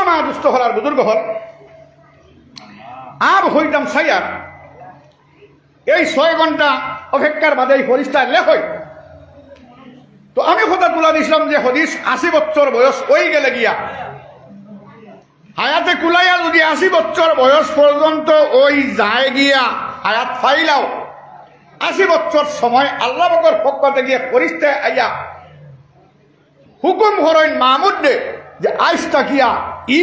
মা দুস্থ হল আর বুজুর্গ হল আব হইতাম সাইয়ার এই 6 ঘন্টা অপেক্ষার বাদে এই ফরিস্তা লেখ হয়। তো আমি কথা তুলা দিছিলাম যে হদিস 80 বছর বয়স ওই গেলে গিয়া হায়াতে কুলাইয়া যদি 80 বছর বয়স পর্যন্ত ওই যায় গিয়া হায়াত ফাইলাও 80 বছর সময় আল্লাহ পাকের পক্ষ থেকে ফরিস্তা আইয়া হুকুম করেন মাহমুদ দে যে আইসটা কিয়া ই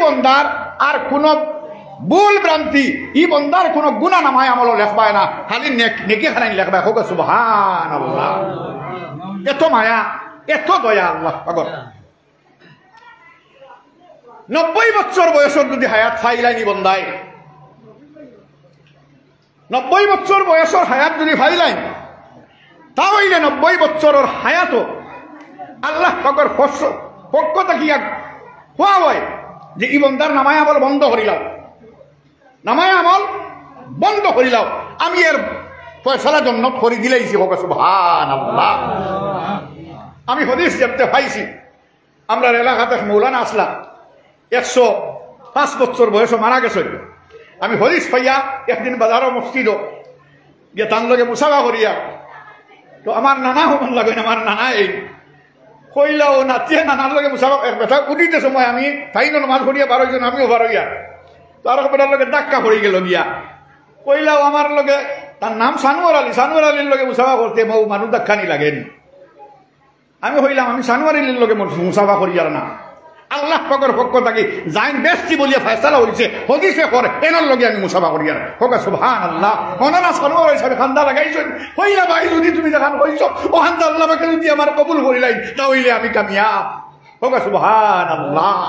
বন্দার আর কোন ভুল ভ্রান্তি ই বন্দার কোন গুণা নামায় আমল লেখবায় না, খালি নেকি খানাই লেখবায়। হোক সুবহানাল্লাহ। এত মায়া এত দয়া আল্লাহ পাগল। 90 বছর বয়সের যদি হায়াত ফাইলাইনি বন্দায় 90 বছর বয়সের হায়াত যদি ফাইলাইন তাহলে 90 বছরের হায়াত আল্লাহ পাকের পক্ষ থেকে হওয়া হয় যে ই বন্দার নামায় আমল বন্ধ করিলাম, নামায় আমল বন্ধ করিলাম, আমি এর ফয়সালা জন্য করে দিলেইছি। হোক সুবহানাল্লাহ। আমি হদিস দেখতে পাইছি আমরা এলাকাতে মৌলানা আসলাম 105 বছর বয়সে মারা গেছে। আমি হদিস পাইয়া একদিন বাজারও মসজিদ গিয়ে তার লগে মুসাফা করিয়া তো আমার নানা হন লাগে আমার নানা এই কইলাও নাতিয়ে নানার লগে মুসাফা বেটা উঠিতে সময় আমি তাইনো নামাজ পড়িয়া 12 জন আমিও 12 ইয়া তার বেটার লগে ডাক্কা পড়ে গেল গিয়া কইলাও আমার লগে তার নাম সানোয়ার আলীর লগে মুসাফা করতে বউ মানুষ দাক্ষানি লাগেন। আমি হইলাম আমি সানোয়ার আলীর লগে মুসাফা করিয়ার না, আল্লাহ পাকের পক্ষ থেকে জাইন বেশি বলিয়া ফয়সালা হইছে হদিসে করে এনার লগে আমি মুসাফা করিয়ার। হোক সুবহানাল্লাহ। ওনারা সানোয়ার হিসাবে খান্দা লাগাইছেন হইলা ভাই যদি তুমি দেখান হইছ ও খান্দা আল্লাহ পাকে যদি আমার কবুল করিলাই তাহলে আমি কামিয়াব। হোক সুবহানাল্লাহ।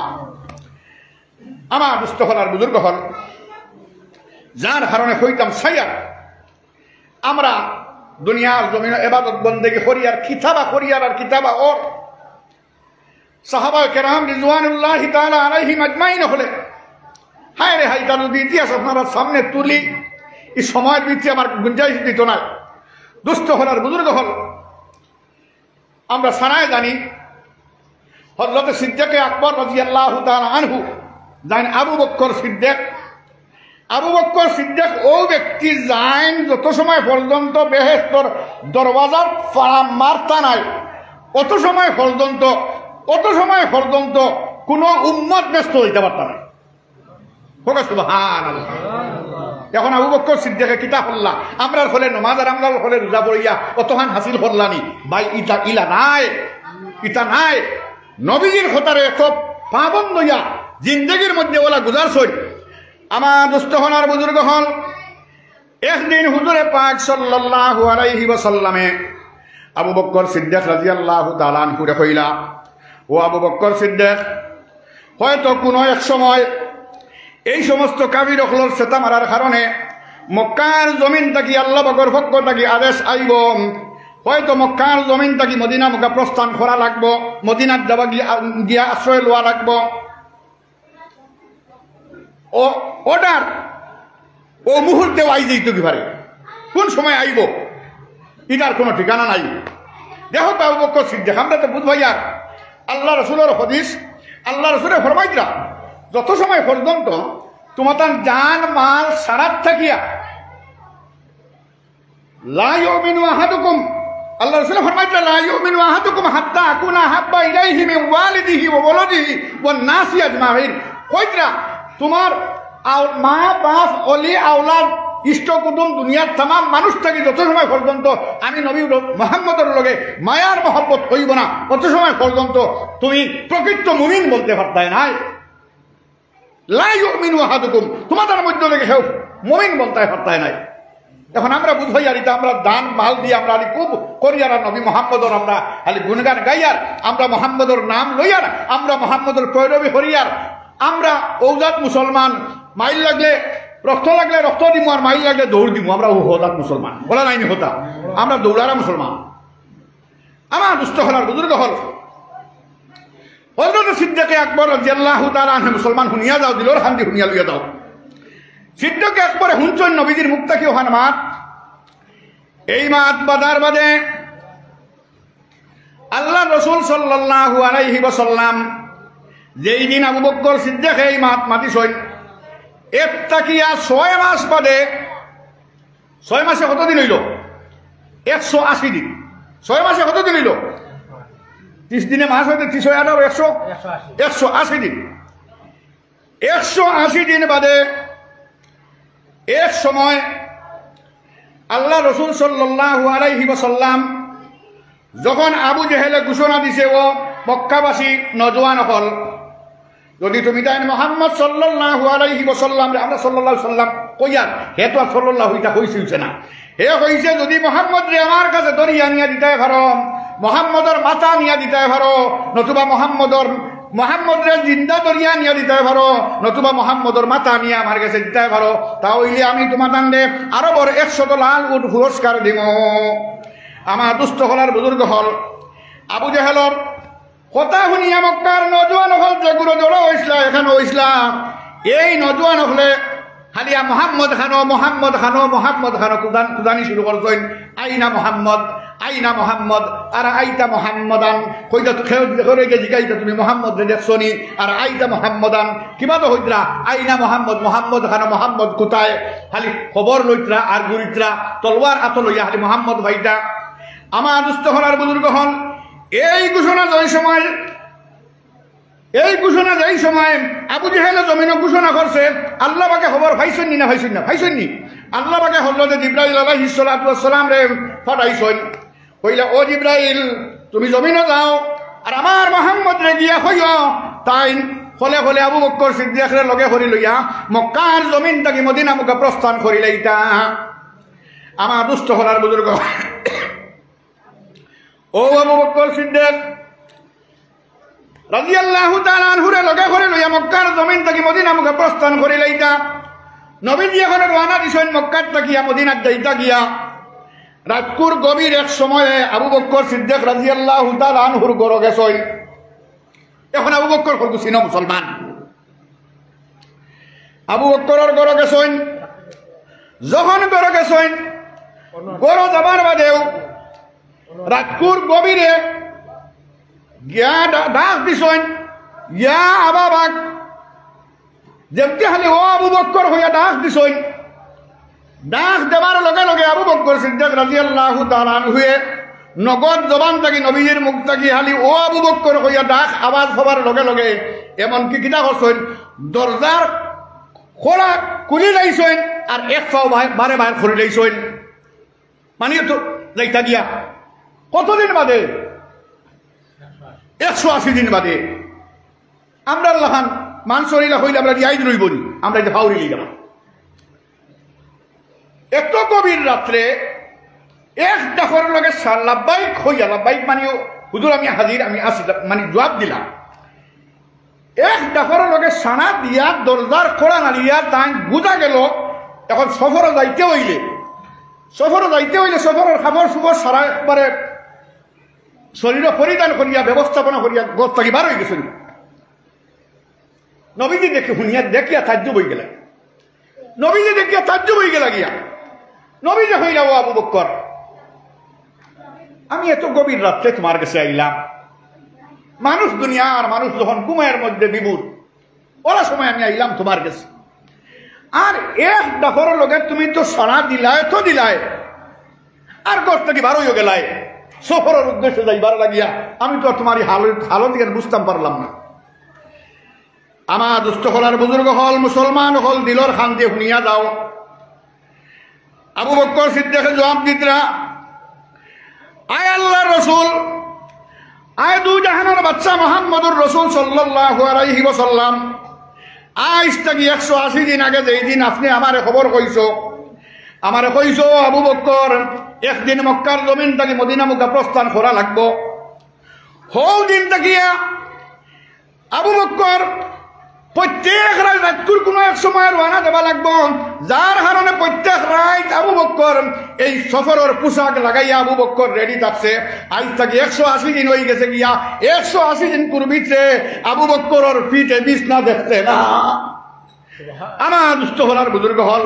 আমার দুস্থ হল আর বুজুর্গ হল যার কারণে হইতাম সাইয়া আমরা দুনিয়ার জমিন ইবাদত বন্দেগি করিয়ার কিতাবা করিয়ার আর কিতাবা ওর সাহাবা কেরাম রিজওয়ানুল্লাহি তাআলা আলাইহিম আজমাইন হলে হায় রে হাই তার যদি ইতিহাস আপনারা সামনে তুলি এই সময়ের ভিত্তি আমার গুঞ্জাইশ দিত না। দুস্থ হল আর বুজুর্গ হল আমরা সানায় জানি হযরত সিদ্দিক আকবর রাদিয়াল্লাহু তাআলা আনহু জান আবু বকর সিদ্দিক ও ব্যক্তি জান যত সময় পর্যন্ত বেহেশতর দরওয়াজার ফাড়া মারতা নাই অত সময় পর্যন্ত কোন উম্মত ব্যস্ত হইতে পারত না। হোক সুবহানাল্লাহ। এখন আবু বকর সিদ্দিকে কিতা করলা আমরার হলে নমাজ আর আমরার হলে রোজা পড়িয়া অতহান হাসিল করলানি ভাই ইটা নাই নবীজির হতারে এত পাবন হইয়া জিন্দগির মধ্যে ওলা গুজারছই। আমার দুস্থ হন আর বুজুর্গ হল একদিন হুজুরে পাক সাল্লাল্লাহু আলাইহি ওয়াসাল্লামে আবু বকর সিদ্দিক রাদিয়াল্লাহু তাআলা আনহু কইলা ও আবু বকর সিদ্দিক হয়তো কোনো এক সময় এই সমস্ত কাফির হলর সেতা মারার কারণে মক্কার জমিন থাকি আল্লাহ পাকের পক্ষ থাকি আদেশ আইব হয়তো মক্কার জমিন থাকি মদিনা মুখা প্রস্থান করা লাগবো, মদিনার যাবা গিয়া আশ্রয় লওয়া লাগবো। ও অর্ডার ও মুহূর্তে আই যেত কি পারে কোন সময় আইব এটার কোনো ঠিকানা নাই। দেখো আবু বকর সিদ্দিক আমরা তো বুঝবাইয়ার আল্লাহ রসুলের হদিস আল্লাহ রসুলের ফরমাইতরা যত সময় পর্যন্ত তোমার জান মাল সারাত থাকিয়া লা ইউমিনু আহাদুকুম আল্লাহ রাসূল ফরমাইতরা লা ইউমিনু আহাদুকুম হাত্তা আকুনা হাব্বা ইলাইহি মিন ওয়ালিদিহি ওয়া ওয়ালাদিহি ওয়ান নাসি আজমাইন। কইতরা তোমার মা বাপ অলি আওলাদ ইষ্ট কুটুম দুনিয়ার तमाम মানুষ থাকি যত সময় পর্যন্ত আমি নবী মুহাম্মদের লগে মায়ার মহব্বত হইব না তত সময় পর্যন্ত তুমি প্রকৃত মুমিন বলতে পারতাই নাই। লা ইউমিনু আহাদুকুম তোমাদের মধ্যে থেকে কেউ মুমিন বলতে পারতাই নাই। এখন আমরা বুঝাই আর এটা আমরা দান মাল দিয়ে আমরা আলি খুব করিয়ার নবী মুহাম্মদর আমরা আলি গুণগান গাইয়ার আমরা মুহাম্মদর নাম লইয়ার আমরা মুহাম্মদর পৈরবী করিয়ার আমরা ঔজাত মুসলমান মাইল লাগলে রক্ত লাগলে রক্ত দিমু আর মাইল লাগলে দৌড় দিমু আমরা হোদাত মুসলমান বলা নাইনি হতা আমরা দৌড়ারা মুসলমান। আমার দুস্থ হলার বুজুর্গ হল হযরত সিদ্দিক আকবর রাদিয়াল্লাহু তাআলা আনহু মুসলমান হুনিয়া যাও দিলর হান্দি হুনিয়া লইয়া দাও। সিদ্দিক আকবরে হুনচন নবীজির মুখ থেকে ওখান মাত এই মাত বাদার বাদে আল্লাহ রসুল সাল্লাল্লাহু আলাইহি ওয়াসাল্লাম যেই দিন আবু বকর সিদ্দিক এই মাতিছেন একটা কিয়া 6 মাস বাদে 6 মাসে কত দিন হইল 180 দিন 6 মাসে কত দিন হইল 30 দিনে মাস হইতে 30 আর 180 দিন 180 দিন বাদে এক সময় আল্লাহ রসুল সাল্লাল্লাহু আলাইহি ওয়াসাল্লাম যখন আবু জেহেলে ঘোষণা দিছে ও মক্কাবাসী নজওয়ান হল যদি তুমি তাই মোহাম্মদ সাল্লাল্লাহু আলাইহি ওয়াসাল্লাম আমরা সাল্লাল্লাহু আলাইহি সাল্লাম কইয়ার হে তো সাল্লাল্লাহু ইটা হইছে না হে কইছে যদি মোহাম্মদ রে আমার কাছে দরিয়া নিয়ে দিতে পারো মোহাম্মদের মাথা নিয়ে দিতে পারো নতুবা মোহাম্মদ রে জিন্দা দরিয়া নিয়ে দিতে পারো নতুবা মোহাম্মদের মাথা নিয়ে আমার কাছে দিতে পারো তাহলে আমি তোমার দান্ডে আরো বড় 100 লাখ উট পুরস্কার দিব আমার দুস্থ হলার বুজুর্গ হল আবু জেহেলর কথা শুনিয়া মক্কার নজওয়ান হল যেগুলো জড়ো হয়েছিল এখানে হয়েছিল এই নজওয়ান হলে হালিয়া মোহাম্মদ খানো কুদানি শুরু করছেন আইনা মোহাম্মদ আর আইতা মোহাম্মদান কইতা তো খেয়ে জিগাইতা তুমি মোহাম্মদ রে দেখছনি আর আইতা মোহাম্মদান কিবা তো হইতরা আইনা মোহাম্মদ খানো মোহাম্মদ কোথায় খালি খবর লইতরা আর গুরিতরা তলোয়ার আত লইয়া খালি মোহাম্মদ ভাইটা আমার দুস্থ হলার বুজুর্গ হন এই ঘোষণা যেই সময় আবু জেহেলে জমিনে ঘোষণা করছে আল্লাহ পাকে খবর ভাইছেন না আল্লাহ পাকে হল যে জিব্রাইল আলাইহিস সালাতু ওয়াস সালাম রে পাঠাইছেন কইলা ও জিব্রাইল তুমি জমিনে যাও আর আমার মোহাম্মদ রে গিয়া কইও তাই ফলে আবু বকর সিদ্দিক রে লগে করি লইয়া মক্কার জমিন থেকে মদিনা মুখে প্রস্থান করিলাইতা আমার দুস্থ হলার বুজুর্গ ও আবু বকর সিদ্দিক রাদিয়াল্লাহু তাআলা আনহুরে লগে করে লইয়া মক্কার জমিন থেকে মদিনা মুখে প্রস্থান করিলাইতা নবীজি এখন রওনা দিছেন মক্কার থেকে মদিনাত যাইতা গিয়া রাতকুর গভীর এক সময়ে আবু বকর সিদ্দিক রাদিয়াল্লাহু তাআলা আনহুর ঘরে গেছেন এখন আবু বকর কত সিনা মুসলমান আবু বকরের ঘরে গেছেন যখন ঘরে গেছেন ঘরে যাবার বাদেও রাতকুর গভীরে গিয়া ডাক দিছেন ইয়া আবাবাক যেমতি খালি ও আবু বকর হইয়া ডাক দিছেন ডাক দেবার লগে লগে আবু বকর সিদ্দিক রাদিয়াল্লাহু তাআলা আনহুয়ে নগদ জবান থাকি নবীজির মুখ থাকি খালি ও আবু বকর হইয়া ডাক আওয়াজ হবার লগে লগে এমনকি কিনা করছেন দরজার খোলা খুলি লাইছেন আর এক পাও বারে বারে খুলি লাইছেন মানে তো যাইতা গিয়া কতদিন বাদে 180 দিন বাদে আমরা লাহান মানসরিলা হইলে আমরা রিয়াই রইব নি আমরা যে ফাউরি লিয়ে যাব এত গভীর রাত্রে এক ডাকর লগে লাব্বাইক হইয়া লাব্বাইক মানে হুজুর আমি হাজির আমি আসি মানে জবাব দিলাম এক ডাকর লগে সানা দিয়া দরজার খোলা নাড়িয়া তাই বুঝা গেল এখন সফরে যাইতে হইলে সফরের খাবার সুবর সারা একবারে শরীর পরিধান করিয়া ব্যবস্থাপনা করিয়া গত থাকি বার হয়ে গেছেন নবীজি দেখে শুনিয়া দেখিয়া তাজ্জুব হয়ে গেলেন গিয়া নবীজি হইলা ও আবু বকর আমি এত গভীর রাত্রে তোমার কাছে আইলাম দুনিয়ার মানুষ যখন ঘুমের মধ্যে বিভুর ওরা সময় আমি আইলাম তোমার কাছে আর এক ডাকর লগে তুমি তো সারা দিলায় আর গত থাকি বার হয়ে গেলায় সফরের উদ্দেশ্যে যাইবার লাগিয়া আমি তো তোমার হালত বুঝতাম পারলাম না আমার দুস্থ হলার বুজুর্গ হল মুসলমান হল দিলর খান দিয়ে শুনিয়া যাও আবু বকর সিদ্দিক জবাব দিতরা আয় আল্লাহর রসুল আয় দু জাহানের বাচ্চা মুহাম্মদুর রাসূল সাল্লাল্লাহু আলাইহি ওয়াসাল্লাম আজ থেকে 180 দিন আগে যেই দিন আপনি আমারে খবর কইছো আবু বকর একদিন মক্কার জমিন থেকে মদিনা মুখে প্রস্থান করা লাগবো হৌ দিন থাকিয়া আবু বকর প্রত্যেক রাতকুর কোনো এক সময় রওনা দেওয়া লাগবো যার কারণে প্রত্যেক রাত আবু বকর এই সফরের পোশাক লাগাইয়া আবু বকর রেডি থাকছে আজ থেকে 180 দিন হয়ে গেছে গিয়া 180 দিন পূর্বিতে আবু বকরের পিঠে বিছনা দেখতে না আমার দুস্থ হলার বুজুর্গ হল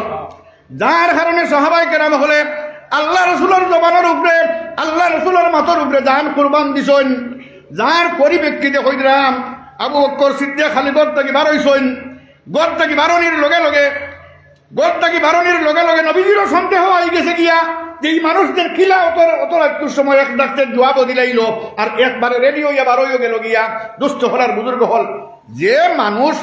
যার কারণে সাহাবায়ে কেরাম হলে আল্লাহ রসুলের জবানের উপরে আল্লাহ রসুলের মাথার উপরে জান কুরবান দিছেন যার পরিপ্রেক্ষিতে কইরাম আবু বকর সিদ্দিক খালি গড় থাকি বারোইছেন, গড় থাকি বারণির লগে লগে নবীজিরও সন্দেহ হয়ে গেছে গিয়া যে এই মানুষদের খিলা অত একটু সময় এক ডাক্তার জবাবও দিলাইল আর একবারে রেডি হইয়া বারোইও গেল গিয়া। দুস্থ হলার বুজুর্গ হল যে মানুষ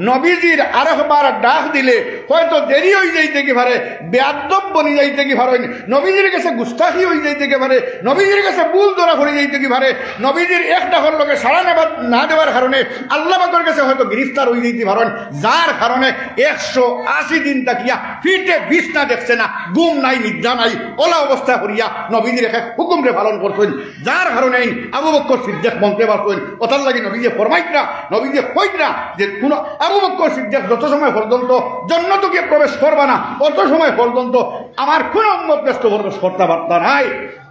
নবীজির আরেকবার ডাক দিলে হয়তো দেরি হয়ে যাইতে কি পারে, বেয়াদব বনি যাইতে কি পারে, নবীজির কাছে গুস্তাখি হয়ে যাইতে কি পারে, নবীজির কাছে ভুল ধরা করে যাইতে কি পারে, নবীজির এক ডাকর লোকে সাড়া না দেওয়ার কারণে আল্লাহ পাকের কাছে হয়তো গ্রেফতার হয়ে যাইতে পারেন, যার কারণে 180 দিন তাকিয়া ফিটে বিছনা দেখছে না, ঘুম নাই, নিদ্রা নাই, ওলা অবস্থা করিয়া নবীজির এক হুকুমরে পালন করতেন, যার কারণে আবু বকর সিদ্দিক বলতে পারতেন। ওটার লাগি নবীজি ফরমাইত না, নবীজি কইত না যে কোন আবু বকর সিদ্দিক যত সময় পর্যন্ত জান্নাতে প্রবেশ করবা না অত সময় পর্যন্ত আমার কোন উম্মত ব্যস্ত প্রবেশ করতে পারত নাই।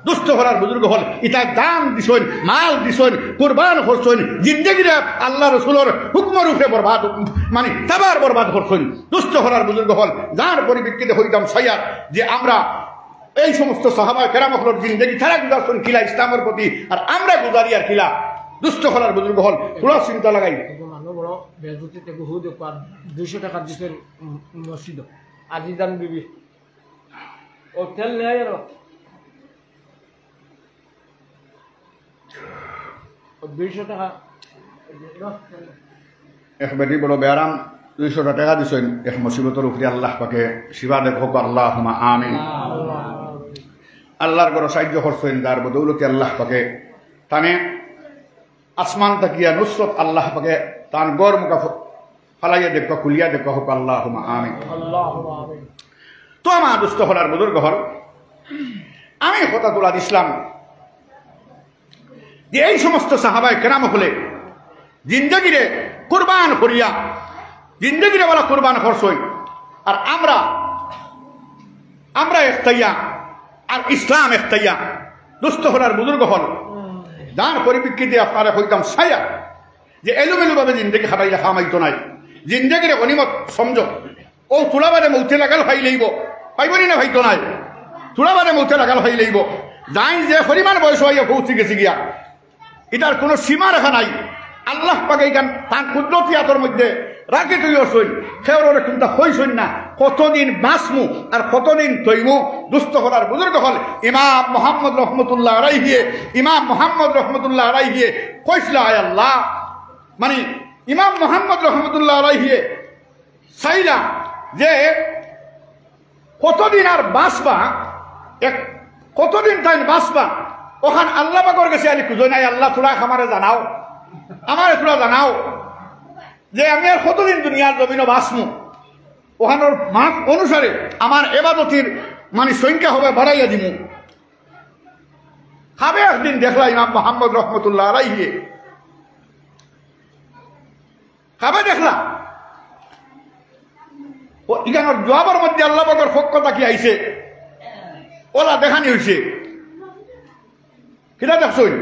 দুস্থ হলার বুজুর্গ হল ইটা দান দিছেন, মাল দিছেন, কুরবান করছেন, জিন্দেগিরে আল্লাহ রসুলের হুকমের উপরে বরবাদ মানে তাবার বরবাদ করছেন। দুস্থ হলার বুজুর্গ হল যার পরিপ্রেক্ষিতে হইতাম সাইয়ার যে আমরা এই সমস্ত সাহাবা কেরামহলর জিন্দেগি তারা গুজারছেন খিলা ইসলামের প্রতি, আর আমরা গুজারি আর খিলা। দুস্থ হলার বুজুর্গ হল পুরো চিন্তা লাগাই বড় বেজুতিতে বহু দোকান 200 টাকা দিচ্ছেন মসজিদ আজিদান বিবি ও তেল নেয় আর 200 টাকা এক বেটি বড় বেয়ারাম 200 টাকা দিছেন এক মুসিবতের উপরে আল্লাহ পাকে শিবা দেখো আল্লাহুম্মা আমিন। আল্লাহর বড় সাহায্য করছেন যার বদৌলতে আল্লাহ পাকে তানে আসমান তাকিয়া নুসরত আল্লাহ পাকে তান গড় মুখা ফালাইয়া দেখো খুলিয়া দেখো হোক আল্লাহুম্মা আমিন। তো আমার দুস্থ হলার বুজুর্গ হল আমি কথা তোলা দিছিলাম যে এই সমস্ত সাহাবায়ে কেরাম হলে জিন্দেগিরে কুরবান করিয়া জিন্দেগিরে বলা কুরবান করছই, আর আমরা একতাইয়া আর ইসলাম একতাইয়া। দুস্থ হলার বুজুর্গ হল যার পরিপ্রেক্ষিতে আপনারা হইতাম সায়া যে এলোমেলোভাবে জিন্দেগি খাবাইলে খামাইতো নাই, জিন্দেগিরে গনিমত সমঝো ও তুলাবাদে মৌতে লাগাল খাই লইব পাইবনি না ভাইতো নাই, তুলাবাদে মৌতে লাগাল খাই লইব। যাই যে পরিমাণ বয়স হইয়া পৌঁছে গেছে গিয়া এটার কোনো সীমা রেখা নাই। আল্লাহ পাকে এখান তার কুদরতি হাতের মধ্যে রাখে তুই অসইন সেওরে কিন্তু হইসইন না কতদিন বাঁচমু আর কতদিন তৈমু। দুস্থ হলার বুজুর্গ হল ইমাম মোহাম্মদ রহমতুল্লাহ আলাইহিয়ে কইসলা আয় আল্লাহ মানে ইমাম মোহাম্মদ রহমতুল্লাহ আলাইহিয়ে চাইলা যে কতদিন আর বাঁচবা, কতদিন তাই বাঁচবা ওখান আল্লাহ পাকের কাছে আলি খুঁজো নাই। আল্লাহ তোরা আমারে জানাও, আমারে তোরা জানাও যে আমি আর কতদিন দুনিয়ার জমিনও বাঁচমু, ওখানোর মাপ অনুসারে আমার এবাদতির মানে সংখ্যা হবে বাড়াইয়া দিমু। খাবে একদিন দেখলা ইমাম মোহাম্মদ রহমতুল্লাহ আলাইহিয়ে খাবে দেখলা ও ইখানোর জবাবের মধ্যে আল্লাহ পাকের পক্ষতা কি আইছে ওলা দেখানি হয়েছে কিনা দেখছই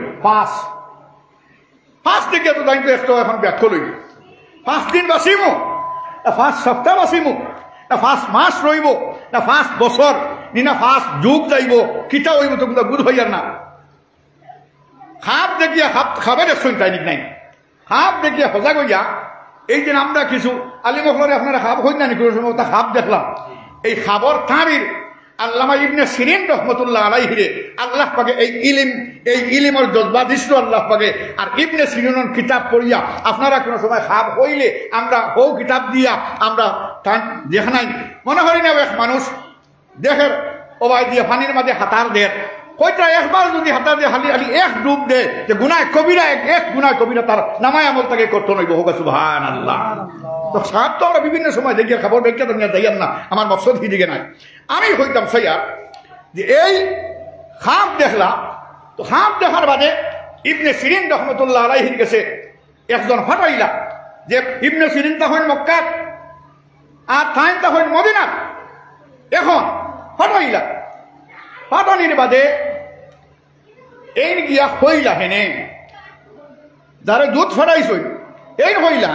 পাঁচ দিকে তো দায়িত্ব একটু এখন ব্যাখ্যা লই 5 দিন বাঁচিমু না 5 সপ্তাহ বাঁচিমু না 5 মাস রইব না 5 বছর না 5 যুগ যাইব কিতা হইব তো বুধ হইয়ার না। খাপ দেখিয়া খাবে দেখছই তাই নাই, খাপ দেখিয়া সজাগ হইয়া এই দিন আমরা কিছু আলিমহলরে আপনারা খাপ হই না নি কোনো সময় খাপ দেখলাম। এই খাবর তাঁবির আল্লামা ইবনে সিরিন রহমতুল্লাহ আলাইহিরে আল্লাহ পাকে এই ইলিমের জজবা দিছিল আল্লাহ পাকে। আর ইবনে সিরিনের কিতাব পড়িয়া আপনারা কোনো সময় খাপ হইলে আমরা হৌ কিতাব দিয়া আমরা যেখানাই মনে করি না এক মানুষ দেখের ওবাই দিয়ে পানির মাঝে হাতার দেয় কইটা একবার যদি হাতার দিয়ে হালি হালি এক ডুব দে যে গুনায় কবিরা এক গুনায় কবিরা তার নামায় আমল তাকে করতে নইব হোক সুবহানাল্লাহ। তো সাপ তো আমরা বিভিন্ন সময় দেখিয়া খাবার দেখিয়া দুনিয়া যাইয়ান না, আমার মকসদ কি দিকে নাই। আমি হইতাম সাইয়া যে এই খাপ দেখলা তো খাপ দেখার বাদে ইবনে সিরিন রহমতুল্লাহ আলাইহির কাছে একজন ফাটাইলা যে ইবনে সিরিন তা হইন মক্কা আর তাইন তা হইন মদিনা। এখন ফাটাইলা ফাটানির বাদে এই গিয়া হইলা হেনে যারা দুধ ফাটাইছই এই হইলা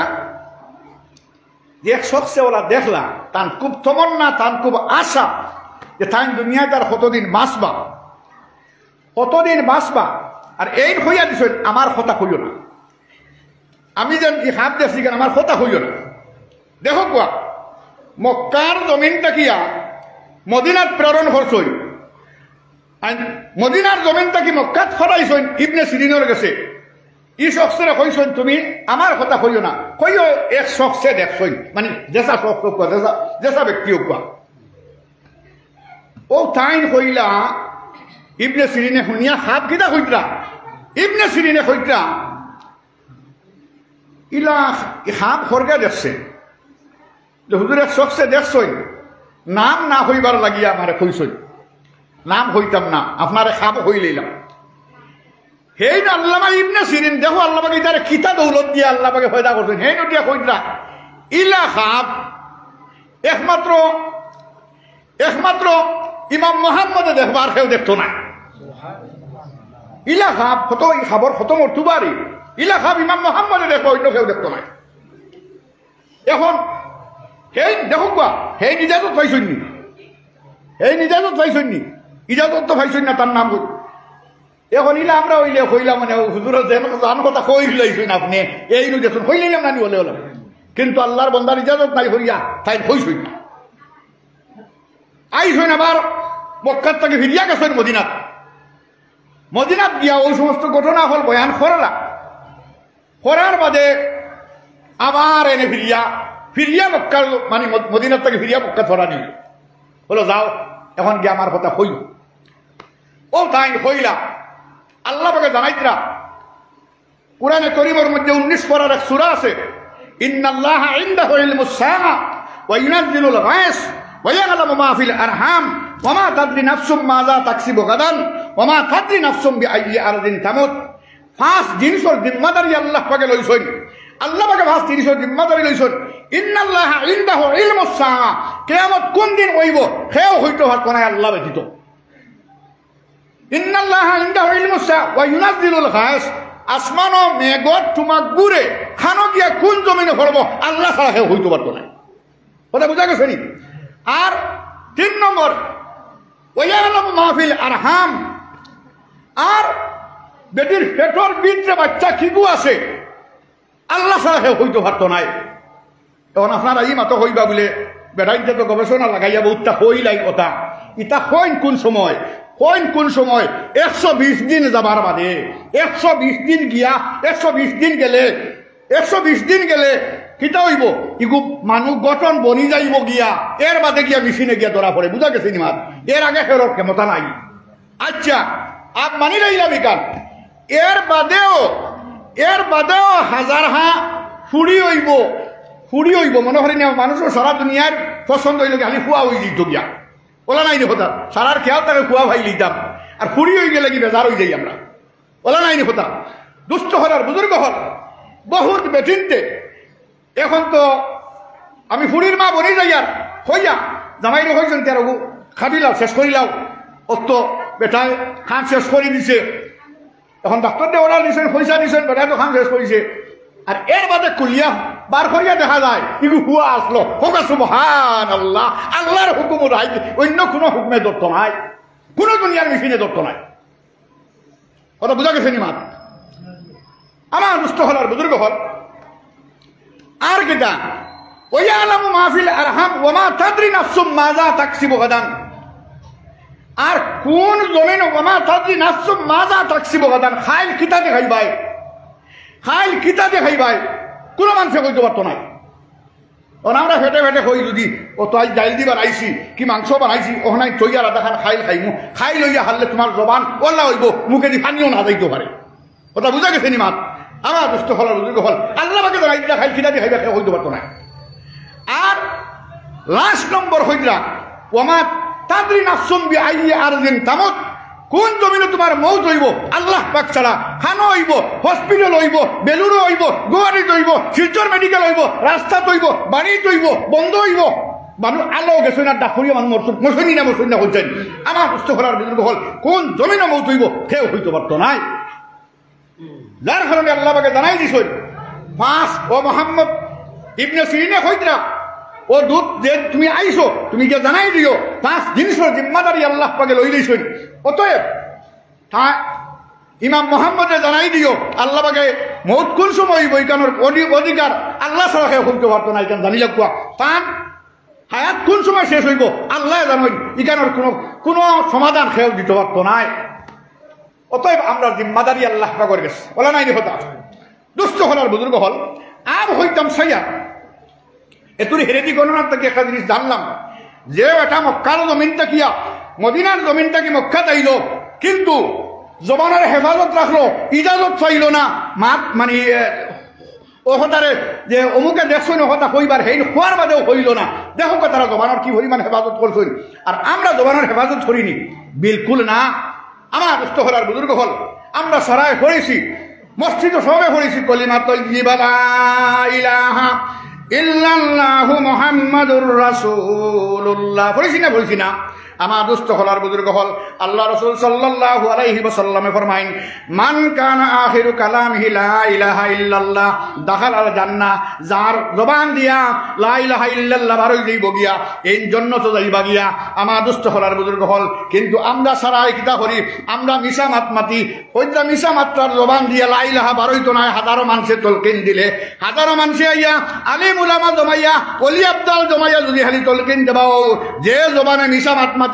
যে এক শখসে ওরা দেখলা তার খুব তমন্না তার খুব আশা যে তাই দুনিয়ায় তার কতদিন বাঁচবা আর এই হইয়া দিছ আমার কথা কইও না, আমি যেন ই হাত দেখছি কেন আমার কথা হইল না দেখো কোয়া মক্কার জমিনটা কিয়া মদিনাত প্রেরণ করছই মদিনার জমিনটা কি মক্কাত ফরাইছই ইবনে সিরিনের গেছে ই শখসেরা কইছই তুমি আমার কথা কইও না কইও এক শখসে দেখছই মানে যেসা শখ কোয়া যেসা ব্যক্তিও কোয়া ও তাইন কইলা ইবনে সিরিনে শুনিয়া সাপ কিতা কইতরা ইবনে সিরিনে কইতরা ইলা সাপ খরগা দেখছে হুজুরের শখসে দেখছই নাম না হইবার লাগিয়া আমারে কইছই নাম হইতাম না আপনারে সাপ হই লইলাম হেই না আল্লামা ইবনে সিরিন দেখো আল্লাহকে ইতারে কিতা দৌলত দিয়ে আল্লাহকে ফয়দা করছেন হেই নটিয়া কইতরা ইলা সাপ একমাত্র ইমাম মোহাম্মদে দেখবার কেউ দেখতো না ইলা সাপ কত এই খাবার কত মর্তুবারি ইলা সাপ ইমাম মোহাম্মদে দেখো অন্য কেউ দেখতো না এখন হেই দেখো কোয়া হেই নিজাজত পাইছন্নি ইজাজত তো পাইছন না তার নাম কই এখন ইলা আমরা হইলে কইলাম মানে হুজুর যেন কথা কই লাইছেন আপনি এই নু দেখুন কইলাম না নি বলে হলাম কিন্তু আল্লাহর বান্দার ইজাজত নাই হইয়া তাই কইছই না আইছই না আবার মক্কার থেকে ফিরিয়া গেছেন মদিনাত গিয়া ওই সমস্ত ঘটনা হল বয়ান করার বাদে আবার এনে ফিরিয়া মক্কার মানে মদিনার থেকে ফিরিয়া মক্কা ধরা নিল বলো যাও এখন গিয়ে আমার কথা হইল ও তাই হইলা আল্লাহ পাকে জানাইতরা কুরআনে কারীমের মধ্যে 19 পারার এক সূরা আছে ইন্নাল্লাহা ইনদাহু ইলমুস সাআ ওয়া ইউনাজ্জিলুল গায়স ওয়া ইয়ালামু মা ফিল আরহাম ওয়া মা তাদরি নাফসুম মাযা তাকসিবু গাদান ওয়া মা তাদরি নাফসুম বিআইয়ি আরদিন তামুত পাঁচ জিনিসের জিম্মাদারি আল্লাহ পাকে লইছেন আল্লাহ পাকে পাঁচ জিনিসের জিম্মাদারি লইছেন ইন্নাল্লাহা ইনদাহু ইলমুস সাআ কিয়ামত কোন দিন হইব সেও হইতো হাত কোনায় আল্লাহ ব্যতীত ইন্নাল্লাহা ইনদাহু ইলমুস সাআ ওয়া ইউনাজ্জিলুল গায়স আসমান ও মেঘত তোমাক গুরে খানো গিয়া কোন জমিনে পড়ব আল্লাহ ছাড়া কেউ হইতে পারতো না কথা বুঝা গেছে নি আর 3 নম্বর ওয়া ইয়ালামু মা ফিল আরহাম আর বেটির পেটর ভিতরে বাচ্চা কিগু আছে আল্লাহ ছাড়া কেউ হইতে পারতো না তখন আপনারা ই মাতো হইবা বলে বেড়াইতে তো গবেষণা লাগাইয়া বহুতটা হইলাই কথা ইটা হইন কোন সময় 120 দিন যাবার বাদে 120 দিন গিয়া 120 দিন গেলে কিতা হইব ইগু মানুষ গঠন বনি যাইব গিয়া এর বাদে গিয়া মেশিনে গিয়া ধরা পড়ে বুঝা গেছে নিমার এর আগে ফেরত ক্ষমতা নাই আচ্ছা আপ মানি লাইলাম ইকান এর বাদেও হাজার ফুড়ি হইব মনে করি না মানুষের সারা দুনিয়ার পছন্দ হইল খালি খুয়া হয়ে দিত গিয়া ওলা নাই কথা সারার খেয়াল তাকে খুয়া ভাই লিতাম আর ফুড়ি হয়ে গেলে কি বেজার হয়ে যাই আমরা ওলা নাই কথা দুস্থ হলার বুজুর্গ হল বহুত বেঠিনতে এখন তো আমি ফুড়ির মা বনি যাই আর হইয়া জামাই হয়েছেন তার খাবিলাও শেষ করিলাও অত বেটায় খান শেষ করে দিছে এখন ডাক্তার দিয়ে ওরা নিছেন পয়সা দিছেন বেটায় তো খান শেষ করেছে আর এর বাদে কুলিয়া বার করিয়া দেখা যায় ইগু হুয়া আসলো হোকা সুবহানাল্লাহ আল্লাহর হুকুম নাই অন্য কোনো হুকুমে দত্ত নাই কোনো দুনিয়ার মেশিনে দত্ত নাই কথা বুঝা গেছে নি মা আমার দুস্থ হলার বুজুর্গ হল আর কিটা ওয়া ইয়ালামু মা ফিল আরহাম ওয়া মা তাদরি নাফসুম মাযা তাকসিবু গাদান আর কোন জমিন ওয়া মা তাদরি নাফসুম মাযা তাকসিবু গাদান খাইল কিতা দেখাইবাই কোনো মানুষে কইতে পারতো না আমরা ফেটে হই যদি ও তো আজ ডাইল দি বানাইছি কি মাংস বানাইছি ওখানে তৈয়ার আধা খান খাই লইয়া হারলে তোমার জবান ওল্লা হইব মুখে দি পানিও না যাইতে পারে ওটা বুঝা গেছে নি মাত আমার দুষ্ট হলার বুজুর্গ হল আল্লাহ বাকে জানাইলা খাইল কিনা দিয়ে খাইবা হইতে পারতো না আর লাস্ট নম্বর হইলা ওমা তাদরি নাফসুম বিআইয়ি আরদিন তামুত কোন জমিনে তোমার মৌত হইব আল্লাহ পাক ছাড়া খানো হইব হসপিটাল হইব বেলুরো হইব গুয়াহাটি হইব শিলচর মেডিকেল হইব রাস্তা হইব বাড়ি হইব বন্ধ হইব মানুষ আলো গেছে না ডাকুরিয়া মানুষ মরছনি না হচ্ছেন আমার সুস্থ করার বুজুর্গ হল কোন জমিনে মৌত হইব কেউ হইতে পারতো নাই যার কারণে আল্লাহ পাকে জানাই দিছ পাঁচ ও মোহাম্মদ ইবনে সিরিনে হইতরা ও দুধ যে তুমি আইছো তুমি যে জানাই দিও পাঁচ জিনিসের জিম্মাদারি আল্লাহ পাকে লই দিছ অতএব হ্যাঁ ইমাম মোহাম্মদে জানাই দিও আল্লাহ পাকে মৌত কোন সময় হইব এখানোর অধিকার আল্লাহ ছাড়া কেউ শুনতে পারতো না এখান জানিলে কোয়া পান হায়াত কোন সময় শেষ হইব আল্লাহ জানেন এখানোর কোনো সমাধান কেউ দিতে পারতো নাই অতএব আমরা জিম্মাদারি আল্লাহ করে গেছে বলা নাই হতা দুষ্ট হলার বুজুর্গ হল আর হইতাম সাইয়া এতুর হেরেদি গণনার থেকে একটা জিনিস জানলাম যে এটা মক্কার জমিনটা কিয়া মদিনার জমিনটা কি মক্কা তাইল কিন্তু জবানের হেফাজত রাখলো ইজাজত চাইল না মাত মানে ওহতারে যে অমুকে দেখছো ওহতা কইবার হেই হওয়ার বাদেও হইল না দেখো তারা জবানের কি পরিমাণ হেফাজত করছেন আর আমরা জবানের হেফাজত করিনি বিলকুল না আমার দুষ্ট হলার বুজুর্গ হল আমরা সরাই পড়েছি মসজিদ সবে পড়েছি কলিমা তৈয়িবা লা ইলাহা ইল্লাল্লাহু মুহাম্মাদুর রাসূলুল্লাহ পড়েছি না আমার দুষ্ট হলার বুজুর্গ হল আল্লাহ রাসূল সাল্লাল্লাহু আলাইহি ওয়াসাল্লামে ফরমাইন মান কানা আখিরু কালামিহি লা ইলাহা ইল্লাল্লাহ দাখালাল জান্নাহ যার জবান দিয়া লা ইলাহা ইল্লাল্লাহ বারই যাইব গিয়া এই জান্নাত যাইবা গিয়া আমার দুষ্ট হলার বুজুর্গ হল কিন্তু আমরা সারা কিতা করি আমরা মিশা মাতমাতি ওইটা মিশা মাত্রার জবান দিয়া লা ইলাহা বারই তো নাই হাজারো মানুষে তলকিন দিলে হাজারো মানুষে আইয়া আলিম উলামা জমাইয়া ওলি আব্দাল জমাইয়া যদি খালি তলকিন দেবাও যে জবানে মিশা মাতমাতি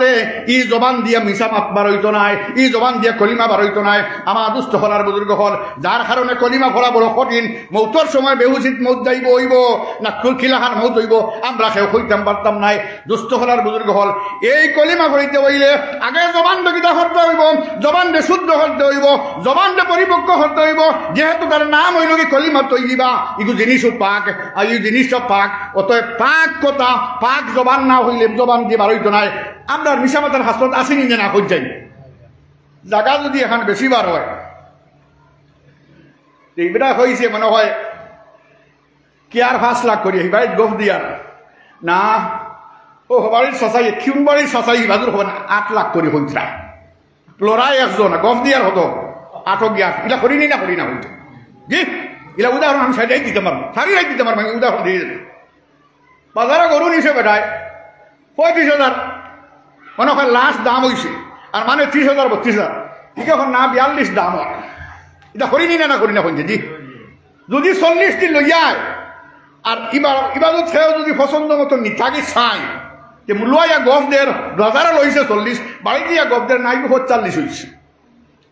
ই জবান দিয়া মিশা মাত বারইতো নাই ই জবান দিয়া কলিমা বারইতো নাই আমার দুষ্ট হলার বুজুর্গ হল যার কারণে কলিমা পড়া বড় কঠিন মৌতর সময় বেহুচিত মৌত যাইব হইব না খিলাহার মৌত হইব আমরা কেউ হইতাম পারতাম নাই দুষ্ট হলার বুজুর্গ হল এই কলিমা পড়িতে হইলে আগে জবান কিতা করতে হইব জবান শুদ্ধ করতে হইব জবান পরিপক্ক করতে হইব যেহেতু তার নাম হইল কি কলিমা তৈরিবা ইগু জিনিসও পাক আর এই জিনিসও পাক অতএব পাক কথা পাক জবান না হইলে জবান দিয়ে বারইতো নাই আমরা মিশামাতার হাসপাত আসেনি যে না যাই জায়গা যদি এখন বেশি বার হয় এইটা হয়েছে মনে হয় কি আর 5 লাখ করি বাড়ির গফ দিয়ার না ও বাড়ির সসাই কিউন বাড়ির সসাই বাজুর হবে না 8 লাখ করি হইছে লড়াই একজন গফ দিয়ার হতো 8 গিয়া এটা করি না হইতো জি এলা উদাহরণ আমি সাইডাই দিতে পারবো সারি দিতে পারবো আমি উদাহরণ দিয়ে বাজারে গরু নিছে বেটায় 35,000 মনে হয় লাস্ট দাম হয়েছে আর মানে 30,000 32,000 ঠিক এখন না 42 দাম হয় এটা করিনি না করি না হইছে জি যদি 40 দিন লইয়ায় আর ইবাদত খেয়েও যদি পছন্দ মতো নিথাকি চাই যে মূল্যয়া গফদের বাজারে লইছে 40 বাড়িতে গফদের নাই 40 হয়েছে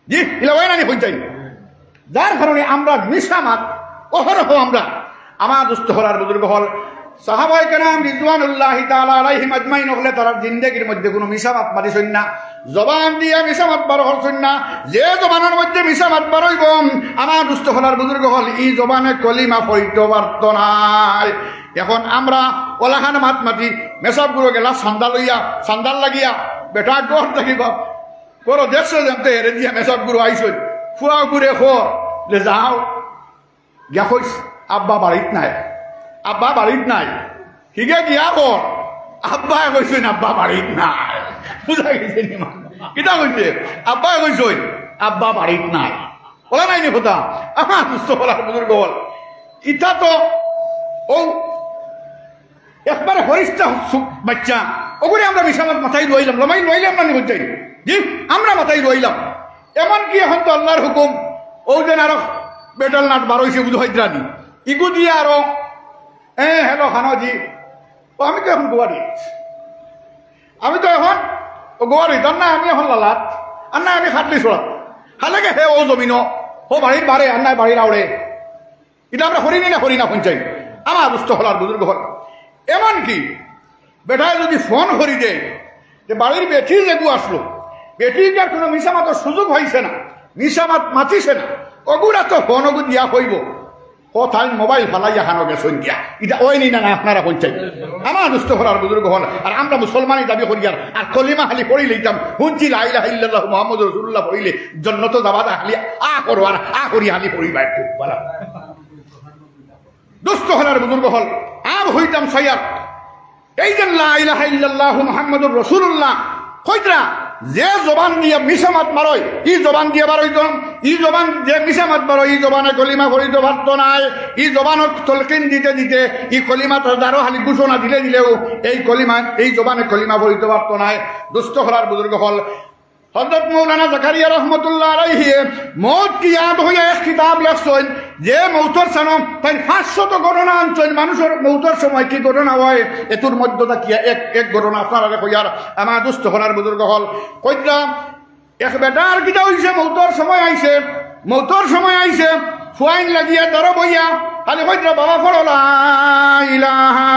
জি এলা হয় না হয়ে যাই যার কারণে আমরা মিশামাত অহরহ আমরা আমার দুষ্ট হলার বুজুর্গ হল সাহাবায়ে কেরাম রিদওয়ানুল্লাহি তাআলা আলাইহিম আজমাইন হলে তারা জিন্দেগির মধ্যে কোনো মিশামাত মারিছেন না জবান দিয়া মিশামাত বার হচ্ছেন না যে জবানের মধ্যে মিশামাত বার হইব আমার দুষ্ট হলার বুজুর্গ হল এই জবানে কলিমা পড়তে পারত নাই এখন আমরা ওলাখান মাত মাতি মেসাব গুলো গেলা সান্দাল লাগিয়া বেটা ডর থাকিব বড় দেখছো জানতে হেরে দিয়া মেসাব গুলো আইসই ফুয়া ঘুরে যে যাও গিয়া কইস আব্বা বাড়িত নাই হিগে গিয়া কর আব্বা কইছেন আব্বা বাড়িত নাই বুঝা গেছে কিতা কইছে আব্বা কইছেন আব্বা বাড়িত নাই বলা নাই নি কথা আমার সুস্থ বলার বুজুর্গ বল ইটা তো ও একবারে হরিষ্ঠা বাচ্চা ওগুলি আমরা বিশালাত মাথায় রইলাম লমাই রইলাম না নিব চাই জি আমরা মাথায় রইলাম এমনকি এখন তো আল্লাহর হুকুম ও যেন আরো বেটাল নাট বার হয়েছে বুধ হইদ্রানি ইগু দিয়ে আরো হ্যালো খানোজি আমি তো এখন গোয়ারি তার না আমি এখন লালাত আর না আমি খাটলি ছোড়া খালেকে হে ও জমিন ও বাড়ির বারে আর নাই বাড়ির আওড়ে এটা আমরা হরি না পঞ্চায়েত আমার দুষ্ট হলার বুজুর্গ হল এমনকি বেটায় যদি ফোন করি দেয় যে বাড়ির বেটি যেগু আসলো বেটিকে আর কোনো মিশামাতের সুযোগ হয়েছে না মিশামাত মাতিছে না ওগুলা তো ফোন ওগু দিয়া হইব কোথায় মোবাইল ফালাইয়া খানো গেছেন গিয়া এটা ওই নি না আপনারা পঞ্চায়েত আমার দুষ্ট হলার বুজুর্গ হল আর আমরা মুসলমানই দাবি করি আর কলিমা খালি পড়ি লইতাম হুঞ্চি লা ইলাহা ইল্লাল্লাহ মুহাম্মাদুর রাসূলুল্লাহ পড়িলে জান্নাত যাবাদা খালি করো আর করি হালি পড়িবা একটু বলা দুষ্ট হলার বুজুর্গ হল আর হইতাম সাইয়ার এই যে লা ইলাহা ইল্লাল্লাহ মুহাম্মাদুর রাসূলুল্লাহ কইতরা যে জবান দিয়ে মিশামাত মারয় ই জবান দিয়ে বারইত ই জবান যে মিশামাত মারয় ই জবানে কলিমা পড়িতে পারত নাই ই জবানত তলকিন দিতে ই কলিমা তারও খালি ঘোষণা দিলেও এই জবানে কলিমা পড়িতে পারত নাই দুষ্ট হলার বুজুর্গ হল হযরত মৌলানা জাকারিয়া রহমতুল্লাহ আলাইহি মৌত কি ইয়াদ হইয়া এক কিতাব লেখছেন যে মৌতর সানো তাই 500 ঘটনা আনছেন মানুষের মৌতর সময় কি ঘটনা হয় এতুর মধ্যে কি এক ঘটনা আপনারা কইয়ার আমার দুস্থ হলার বুজুর্গ হল কইরা এক বেটার কিটা হইছে মৌতর সময় আইছে ফুয়াইন লাগিয়া দর বইয়া খালি কইরা বাবা পড়ো লা ইলাহা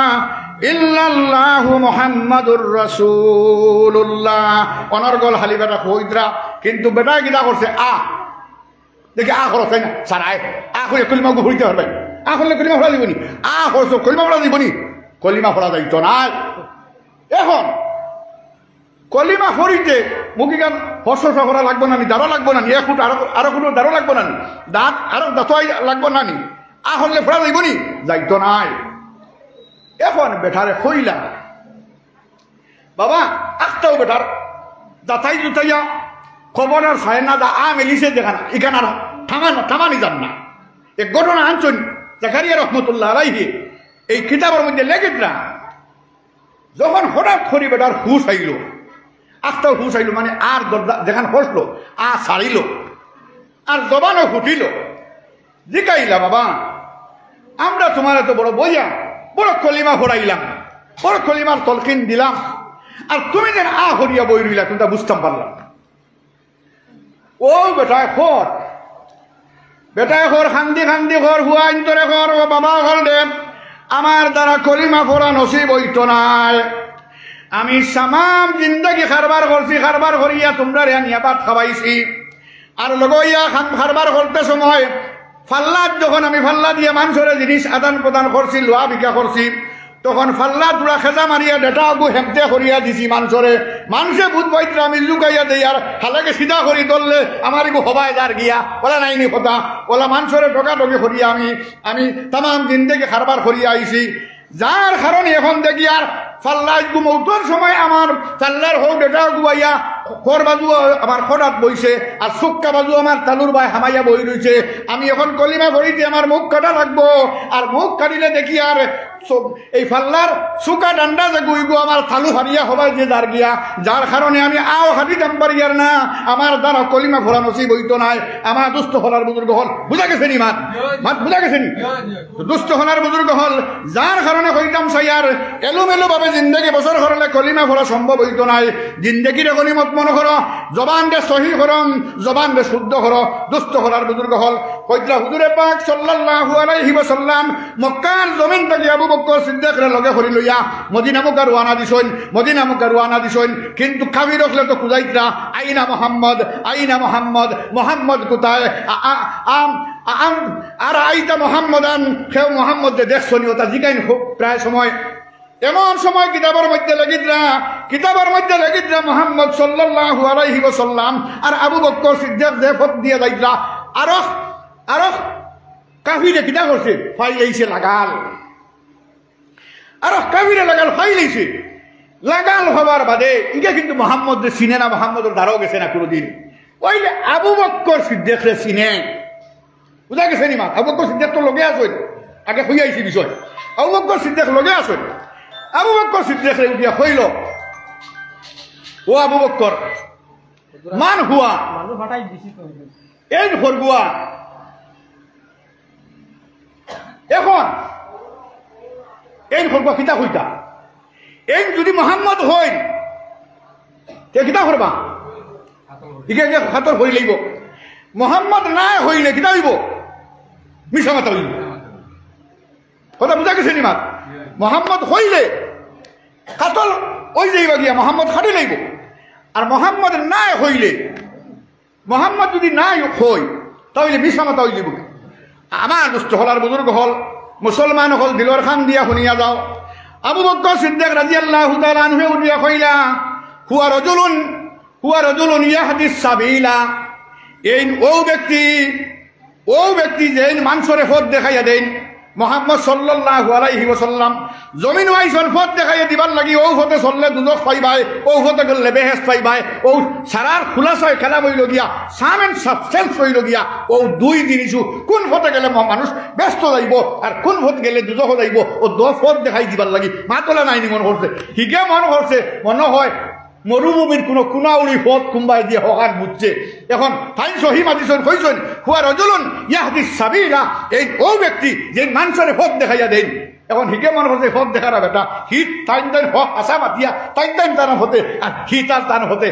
ইল্লাল্লাহু মুহাম্মাদুর রাসূলুল্লাহ অনর্গল খালি বেটা কইরা কিন্তু বেটা কিটা করছে দেখি করো তাই না স্যার করে কলিমা ঘুরিতে পারবে করলে কলিমা ফোড়া দিবনি করছো কলিমা ফোড়া দিবনি কলিমা ফোড়া যাইত না এখন কলিমা ফরিতে মুখি গান হর্ষ করা লাগবো না দাঁড়ো লাগবো না এক ফুট আরো কোনো দাঁড়ো লাগবো না দাঁত আরো দাঁতাই লাগবো না হলে ফোড়া যাইবনি যাইত নাই এখন বেটারে কইলা বাবা আখটাও বেটার দাঁতাই জুতাইয়া খবর আর সায় না দা মেলিছে যেখানে এখানে আর থামানি যান না এক ঘটনা আনছেন জাকারিয়া রহমতুল্লাহ আলাইহি এই কিতাবের মধ্যে লেগে না যখন হঠাৎ করি বেটার হুশ আইল আখটাও হুশ আইল মানে আর যেখানে হসলো ছাড়িল আর জবানও ফুটিল জিকাইলা বাবা আমরা তোমার এত বড় বইয়া বড় কলিমা ফোড়াইলাম বড় কলিমার তলকিন দিলাম আর তুমি যেন হরিয়া বই রইলা তুমি তা বুঝতাম পারলাম ও বেটায় খর খান্দি ঘর হুয়া ইন্তরে ঘর ও বাবা ঘর দে আমার দ্বারা কলিমা ফোড়া নসিব হইত নাই আমি সামাম জিন্দগি খারবার করিয়া তোমরা নিয়া ভাত খাওয়াইছি আর লগইয়া খারবার করতে সময় ফাল্লাত যখন আমি ফাল্লা দিয়ে মানুষের জিনিস আদান প্রদান করছি লোয়া বিকা করছি তখন ফাল্লা তুরা খেজা মারিয়া ডেটা আগু হেমতে করিয়া দিছি মানুষে বুধ বৈত্র আমি লুকাইয়া দেই আর হালাকে সিধা করি ধরলে আমার এগু হবায় যার গিয়া ওলা নাইনি কথা ওলা মানুষের ঠকাঠকি করিয়া আমি তামাম জিন্দগি খারবার করিয়া আইছি যার কারণে এখন দেখি আর ফাল্লা মৌতর সময় আমার ফাল্লার হোক ডেটা গুয়াইয়া খর বাজু আমার খরাত বইছে আর সুক্কা বাজু আমার তালুর বাই হামাইয়া বই রয়েছে আমি এখন কলিমা ভরিতে আমার মুখ কাটা লাগবো আর মুখ কাটিলে দেখি আর এই ফাল্লার সুকা ডান্ডা যে গুইগো আমার থালু হারিয়া হবাই যে যার গিয়া যার কারণে আমি হাঁটি দাম পারি আর না আমার দ্বারা কলিমা ফোড়া নসিব হইতো নাই আমার দুস্থ হলার বুজুর্গ হল বুঝা গেছে নি মাত বুঝা গেছে নি দুস্থ হলার বুজুর্গ হল যার কারণে হইতাম সাইয়ার এলোমেলো ভাবে জিন্দগি বছর করলে কলিমা ফোড়া সম্ভব হইতো নাই জিন্দগিরে কলিমত মনে করো জবান রে সহি করম জবান রে শুদ্ধ করো দুস্থ হলার বুজুর্গ হল কইতরা হুজুরে পাক সাল্লাল্লাহু আলাইহি ওয়াসাল্লাম মক্কার জমিন থেকে আবু বকর সিদ্দিকরে লগে হরি লইয়া মদিনা মক্কা রওনা দিছেন কিন্তু কাফির হলে তো খুঁজাইতরা আইনা মোহাম্মদ কোথায় আর আইতা মোহাম্মদান সেও মোহাম্মদ দেখছনি ওটা জিকাইন প্রায় সময় এমন সময় কিতাবের মধ্যে লেগিদ্রা মোহাম্মদ সাল্লাল্লাহু আলাইহি ওয়াসাল্লাম আর আবু বকর সিদ্দিক দেফত দিয়ে যাইতরা আর কাফিরে কিতা করছে ফাইলাইছে লাগাল আর কাফিরে লাগাল ফাইলাইছে লাগাল হবার বাদে ইকে কিন্তু মোহাম্মদ চিনে না মোহাম্মদের দ্বারাও গেছে না কোনোদিন ওইলে আবু বকর সিদ্দিকরে চিনে বুঝা গেছে নি মা আবু বকর সিদ্দিক তো লগে আসেন আগে হইয়া আইছে বিষয় আবু বকর সিদ্দিক লগে আসেন আবু বকর সিদ্দিকরে উঠিয়া কইল ও আবু বকর মান হুয়া এই ফরগুয়া এখন এই ফরগুয়া কিতা কইতা এই যদি মোহাম্মদ হই তে কিতা করবা ইকে খাতর হই লইব মোহাম্মদ না হইলে কিতা হইব মিছা মাতা হইব কথা বুঝা গেছে নি মা মোহাম্মদ হইলে কাতল ওই যাইবা গিয়া মোহাম্মদ খাটি লইব আর মোহাম্মদ না হইলে মোহাম্মদ যদি নাই হই তাহলে মিছা মাতা হই যাব আমার দুষ্ট হলার বুজুর্গ হল মুসলমান হল দিলর খান দিয়া শুনিয়া যাও আবু বকর সিদ্দিক রাদিয়াল্লাহু তাআলা আনহু উঠিয়া কইলা হুয়া রাজুলুন ইয়াহদিস সাবিলা এই ও ব্যক্তি যে মানুষের পথ দেখাইয়া দেন মোহাম্মদ সাল্লাল্লাহু আলাইহি ওয়াসাল্লাম জমিন ওয়াইসন পথ দেখাইয়া দিবার লাগি ও পথে চললে দুজক পাইবাই ও পথে গেলে বেহেস পাইবাই ও সারার খুলাসায় খেলা বইল গিয়া সাম এন্ড সাবস্টেন্স হইল গিয়া ও দুই জিনিসও কোন পথে গেলে মানুষ ব্যস্ত যাইব আর কোন পথে গেলে দুজক যাইব ও দশ পথ দেখাই দিবার লাগি মাতলা নাইনি মনে করছে হিগে মনে করছে মনে হয় মরুভূমির কোনো কুনাউড়ি পথ কুম্বাই দিয়ে হকান বুঝছে এখন ফাইন সহি মাদিসন কইছেন হুয়া রজুলুন ইয়াহদিস সাবিলা এই ও ব্যক্তি যে মানুষের পথ দেখাইয়া দেন এখন হিকে মনে হচ্ছে পথ দেখা না বেটা হিট টাইম টাইম হক আশা মাতিয়া টাইম টাইম তার হতে আর হিট আর তার হতে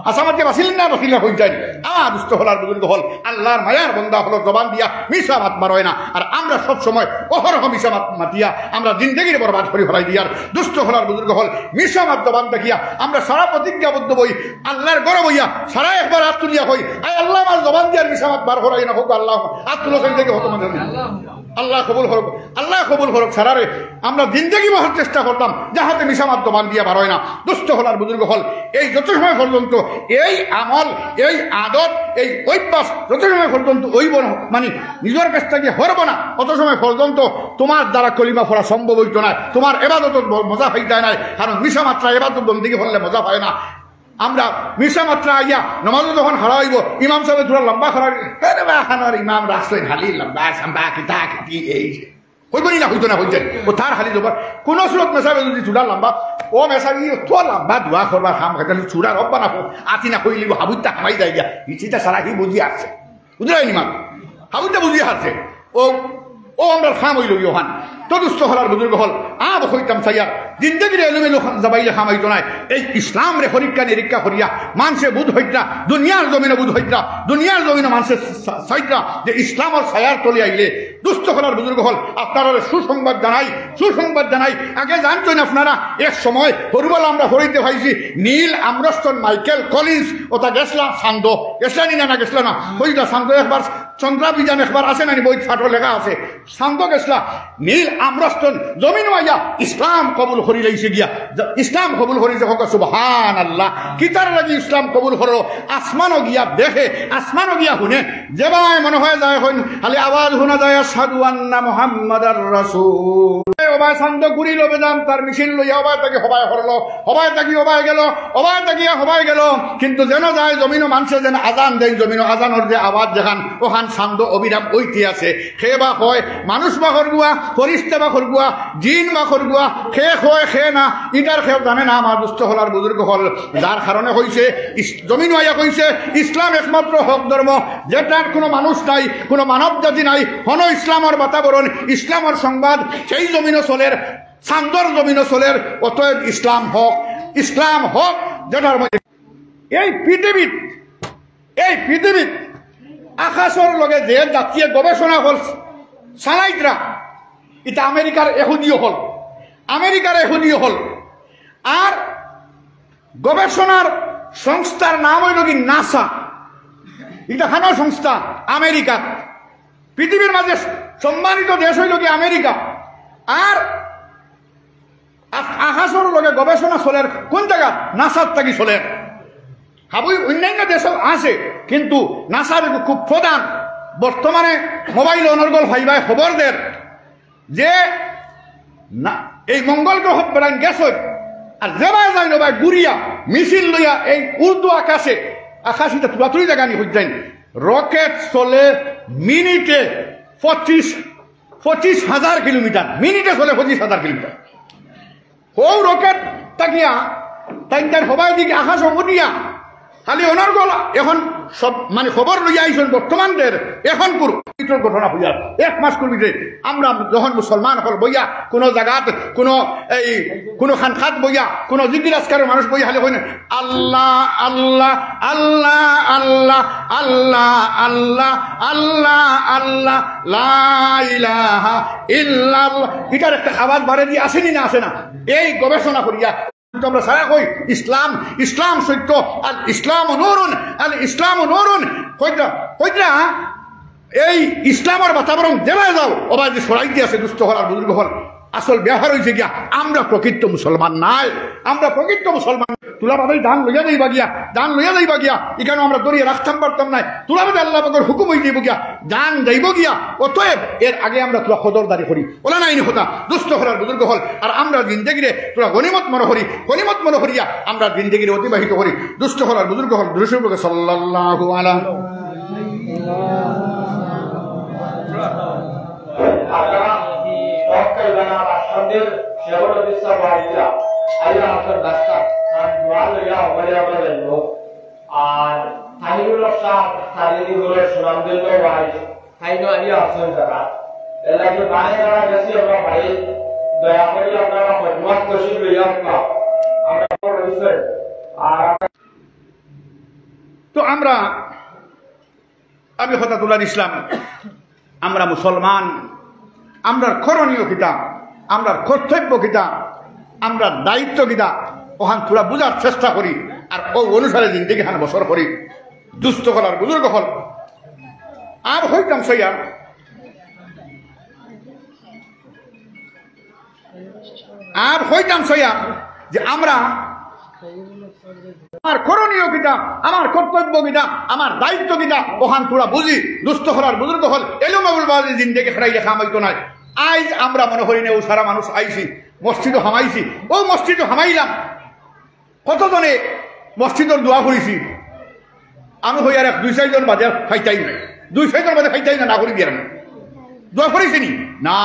আশা মাতিয়া বাসিলেন না বাসিলা হয়ে যায় আমার দুষ্ট হলার বুজুর্গ হল আল্লাহর মায়ার বন্দা হলো জবান দিয়া মিশা মাত মারয় না আর আমরা সব সময় অহরহ মিশা মাত মাতিয়া আমরা জিন্দগির বরবাদ করে ফেলাই দিয়ার দুষ্ট হলার বুজুর্গ হল মিশা মাত জবান দেখিয়া আমরা সারা প্রতিজ্ঞাবদ্ধ বই আল্লাহর গরব হইয়া সারা একবার হাত তুলিয়া হই আই আল্লাহ আমার জবান দিয়ার মিশা মাত বার হরাই না হোক আল্লাহ হাত তুলো থেকে হতো মানে আল্লাহ কবুল হরক আল্লাহ কবুল হরক সারারে আমরা জিন্দগি বহার চেষ্টা করতাম যাহাতে মিশামাত দমান দিয়া বারোয় না দুষ্ট হলার বুজুর্গ হল এই যত সময় পর্যন্ত এই আমল এই আদত এই অভ্যাস যত সময় পর্যন্ত ওইব মানে নিজের কাছ থেকে হরব না অত সময় পর্যন্ত তোমার দ্বারা কলিমা পড়া সম্ভব হইত না তোমার এবাদত মজা হয়ে যায় না কারণ মিশামাত্রা এবাদত বন্দিকে হলে মজা হয় না আমরা মিশা মাত্রা আইয়া নমাজও যখন হারাইব ইমাম সাহেব তোরা লম্বা খারার ইমাম রাস্তায় হালি লম্বা সাম্বা কিতা কিতি এই হইবনি না হইতো না হইতেন ও তার হালি দেবার কোনো স্রোত মেশাবে যদি চূড়া লম্বা ও মেশাবি তো লম্বা দোয়া করবার খাম খাইতে চূড়া রব্বা না আতি না কইলিব হাবুতটা হামাই যায় গিয়া ইচিটা সারা কি বুঝিয়ে আসছে বুঝলাই নিমাম হাবুতটা বুঝিয়ে আসছে ও ও আমরা খাম হইল ইহান তো দুস্থ হলার বুজুর্গ হল আব হইতাম সাইয়ার জিন্দগির এলোমেলো যাবাইলে খামাইতো নাই এই ইসলাম রে পরীক্ষা নিরীক্ষা করিয়া মানুষে বুধ হইতা দুনিয়ার জমিনে বুধ হইতা দুনিয়ার জমিনে মানুষের সাইতা যে ইসলামর ছায়ার তলে আইলে দুস্থ হলার বুজুর্গ হল আপনারা সুসংবাদ জানাই আগে জানতেন আপনারা এক সময় হরুবেলা আমরা হরিতে ভাইছি নীল আমরস্টন মাইকেল কলিন্স ওটা গেছলাম সান্দ গেছলানি না গেছলা না হইলা সান্দ একবার চন্দ্রাভিযান একবার আসে নানি বই ফাটো লেখা আছে সান্দ গেছলা নীল আমরস্টন জমিন আইয়া ইসলাম কবুল করি লাইছে গিয়া ইসলাম কবুল করি যখন সুবহানাল্লাহ কিতার লাগি ইসলাম কবুল করো আসমানও গিয়া দেখে আসমানও গিয়া শুনে যেবাই মনে হয় যায় হইন খালি আওয়াজ শোনা যায় আশহাদু আন্না মুহাম্মাদার রাসূল ওবাই সান্দ ঘুরি লবে যান তার মিছিল লইয়া ওবাই তাকে হবাই হরলো হবাই তাকি হবাই গেল হবাই তাকিয়া হবাই গেল কিন্তু যেন যায় জমিনও মানুষে যেন আজান দেন জমিনও আজানোর যে আওয়াজ দেখান ওখান সান্দ অবিরাম ঐতি আছে খে বা হয় মানুষ বা খরগুয়া ফরিস্তা বা খরগুয়া জিন বা খরগুয়া খে হয় খে না ইটার খেয়ে জানে না আমার দুস্থ হলার বুজুর্গ হল যার কারণে হয়েছে জমিন আইয়া কইছে ইসলাম একমাত্র হক ধর্ম যেটার কোনো মানুষ নাই কোনো মানব জাতি নাই হন ইসলামর বাতাবরণ ইসলামর সংবাদ সেই জমিনও চলের সান্দর জমিনও চলের অতএব ইসলাম হক যেটার মধ্যে এই পৃথিবীত আকাশর লগে যে জাতীয় গবেষণা হল সানাইতরা এটা আমেরিকার এহুদিও হল আর গবেষণার সংস্থার নাম হইল কি নাসা এটা খানো সংস্থা আমেরিকা পৃথিবীর মাঝে সম্মানিত দেশ হইল কি আমেরিকা আর আকাশর লগে গবেষণা চলের কোন জায়গা নাসার থাকি চলের হাবুই অন্যান্য দেশও আছে কিন্তু নাসার খুব প্রধান বর্তমানে মোবাইল অনর্গল ভাইবাই খবর দের যে না এই মঙ্গল গ্রহ বেড়ান গেছ আর যেবাই যাই নবাই গুড়িয়া মিছিল লইয়া এই উর্দু আকাশিতে তুলাতুলি জায়গা নিয়ে হয়ে যায় রকেট চলে মিনিটে 25,000 কিলোমিটার মিনিটে চলে 25,000 কিলোমিটার ও রকেট তাকিয়া তাই সবাই দিকে আকাশ অঙ্গুটিয়া খালি অনর্গল এখন সব মানে খবর লইয়া আইসন বর্তমানদের এখন পুরো ঘটনা হইয়া 1 মাস করবি আমরা যখন মুসলমান হল বইয়া কোনো জায়গাত কোনো খানখাত বইয়া কোনো জিজ্ঞাসকারের মানুষ বইয়া খালি হইনে আল্লাহ আল্লাহ আল্লাহ আল্লাহ আল্লাহ আল্লাহ আল্লাহ আল্লাহ লা ইলাহা ইল্লাল্লাহ এটার একটা আওয়াজ বাড়ে দিয়ে আসেনি না আসে না এই গবেষণা করিয়া আমরা সারা কই ইসলাম সত্য আর ইসলাম নূরুন কইরা এই ইসলামের বাতাবরণ দেওয়া যাও ওবার যে সরাই দিয়ে আছে দুস্থ হল আর বুজুর্গ হল আসল ব্যবহার হয়েছে গিয়া আমরা প্রকৃত মুসলমান নাই আমরা প্রকৃত মুসলমান তুলাভাবে দান লইয়া যাইবা গিয়া এখানে আমরা দরিয়ে রাখতাম পারতাম নাই তুলাভাবে আল্লাহ পাকের হুকুম হয়ে যাইব গিয়া দান যাইব গিয়া অতএব এর আগে আমরা তুলা খদরদারি করি ওলা নাই কথা দুস্থ হল আর বুজুর্গ হল আর আমরা জিন্দগিরে তোরা গনিমত মনে করিয়া আমরা জিন্দগিরে অতিবাহিত করি দুস্থ হল আর বুজুর্গ হল দুরুশরীফে সাল্লাল্লাহু আলাইহি আপনারা দোয়া লইয়া অবলে আমরা জানব আর তাহিনুল শাহ তাহিনুল সুনাম দিল ভাই তাহিনু আলী আসল জায়গা এর লাগে বাইরে যারা গেছি আমরা ভাই দয়া করে আপনারা মত খুশি লইয়া আমরা রইছে আর তো আমি হতাতুল্লাহ ইসলাম আমরা মুসলমান আমরা করণীয় কিতা আমরা কর্তব্য কিতা আমরা দায়িত্ব কিতা ওখান তোরা বুঝার চেষ্টা করি আর ও অনুসারে জিন্দিগি হান বছর করি দুস্থ হল আর বুজুর্গ হল আর হইতাম সইয়া যে আমরা আমার করণীয় কিতা আমার কর্তব্য কিতা আমার দায়িত্ব কিতা ওখান তোরা বুঝি দুস্থ হল আর বুজুর্গ হল এলোমাবুল বাজে জিন্দিগি খেলাই দেখা আমাইতো নাই আজ আমরা মনে করি না ও সারা মানুষ আইছি মসজিদও হামাইছি ও মসজিদও হামাইলাম কতজনে মসজিদের দোয়া করেছি আমি হই আর 2-4 জন বাজে খাইতাই নাই 2-6 জন বাজে খাইতাই না করি দিয়ে দোয়া করেছি নি না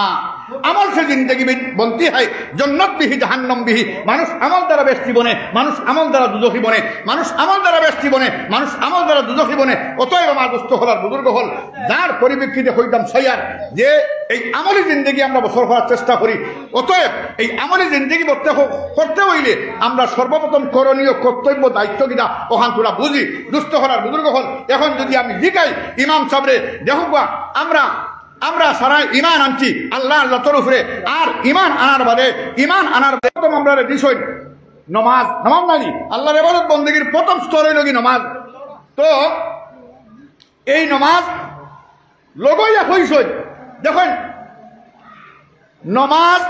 আমল সে জিন্দগি বলতে হয় জন্নত বিহি জাহান্নাম বিহি মানুষ আমল দ্বারা ব্যস্তি বনে মানুষ আমল দ্বারা দুজখী বনে মানুষ আমল দ্বারা ব্যস্তি বনে মানুষ আমল দ্বারা দুজখী বনে অতএব আমার দুস্থ হল আর বুজুর্গ হল যার পরিপ্রেক্ষিতে হইতাম সইয়ার যে এই আমলি জিন্দগি আমরা বছর করার চেষ্টা করি অতএব এই আমলি জিন্দগি করতে হইলে আমরা সর্বপ্রথম করণীয় কর্তব্য দায়িত্ব কিনা ওখান তোরা বুঝি দুস্থ হল আর বুজুর্গ হল এখন যদি আমি জিগাই ইমাম সাহেবরে দেখুবা আমরা সারা ইমান আনছি আল্লাহর তরফে আর ইমান আনার বাদে প্রথম আমরা বিষয় নমাজ নানি আল্লাহর ইবাদত বন্দেগীর প্রথম স্তর হইল কি নমাজ তো এই নমাজ লগইয়া হইছই দেখুন নমাজ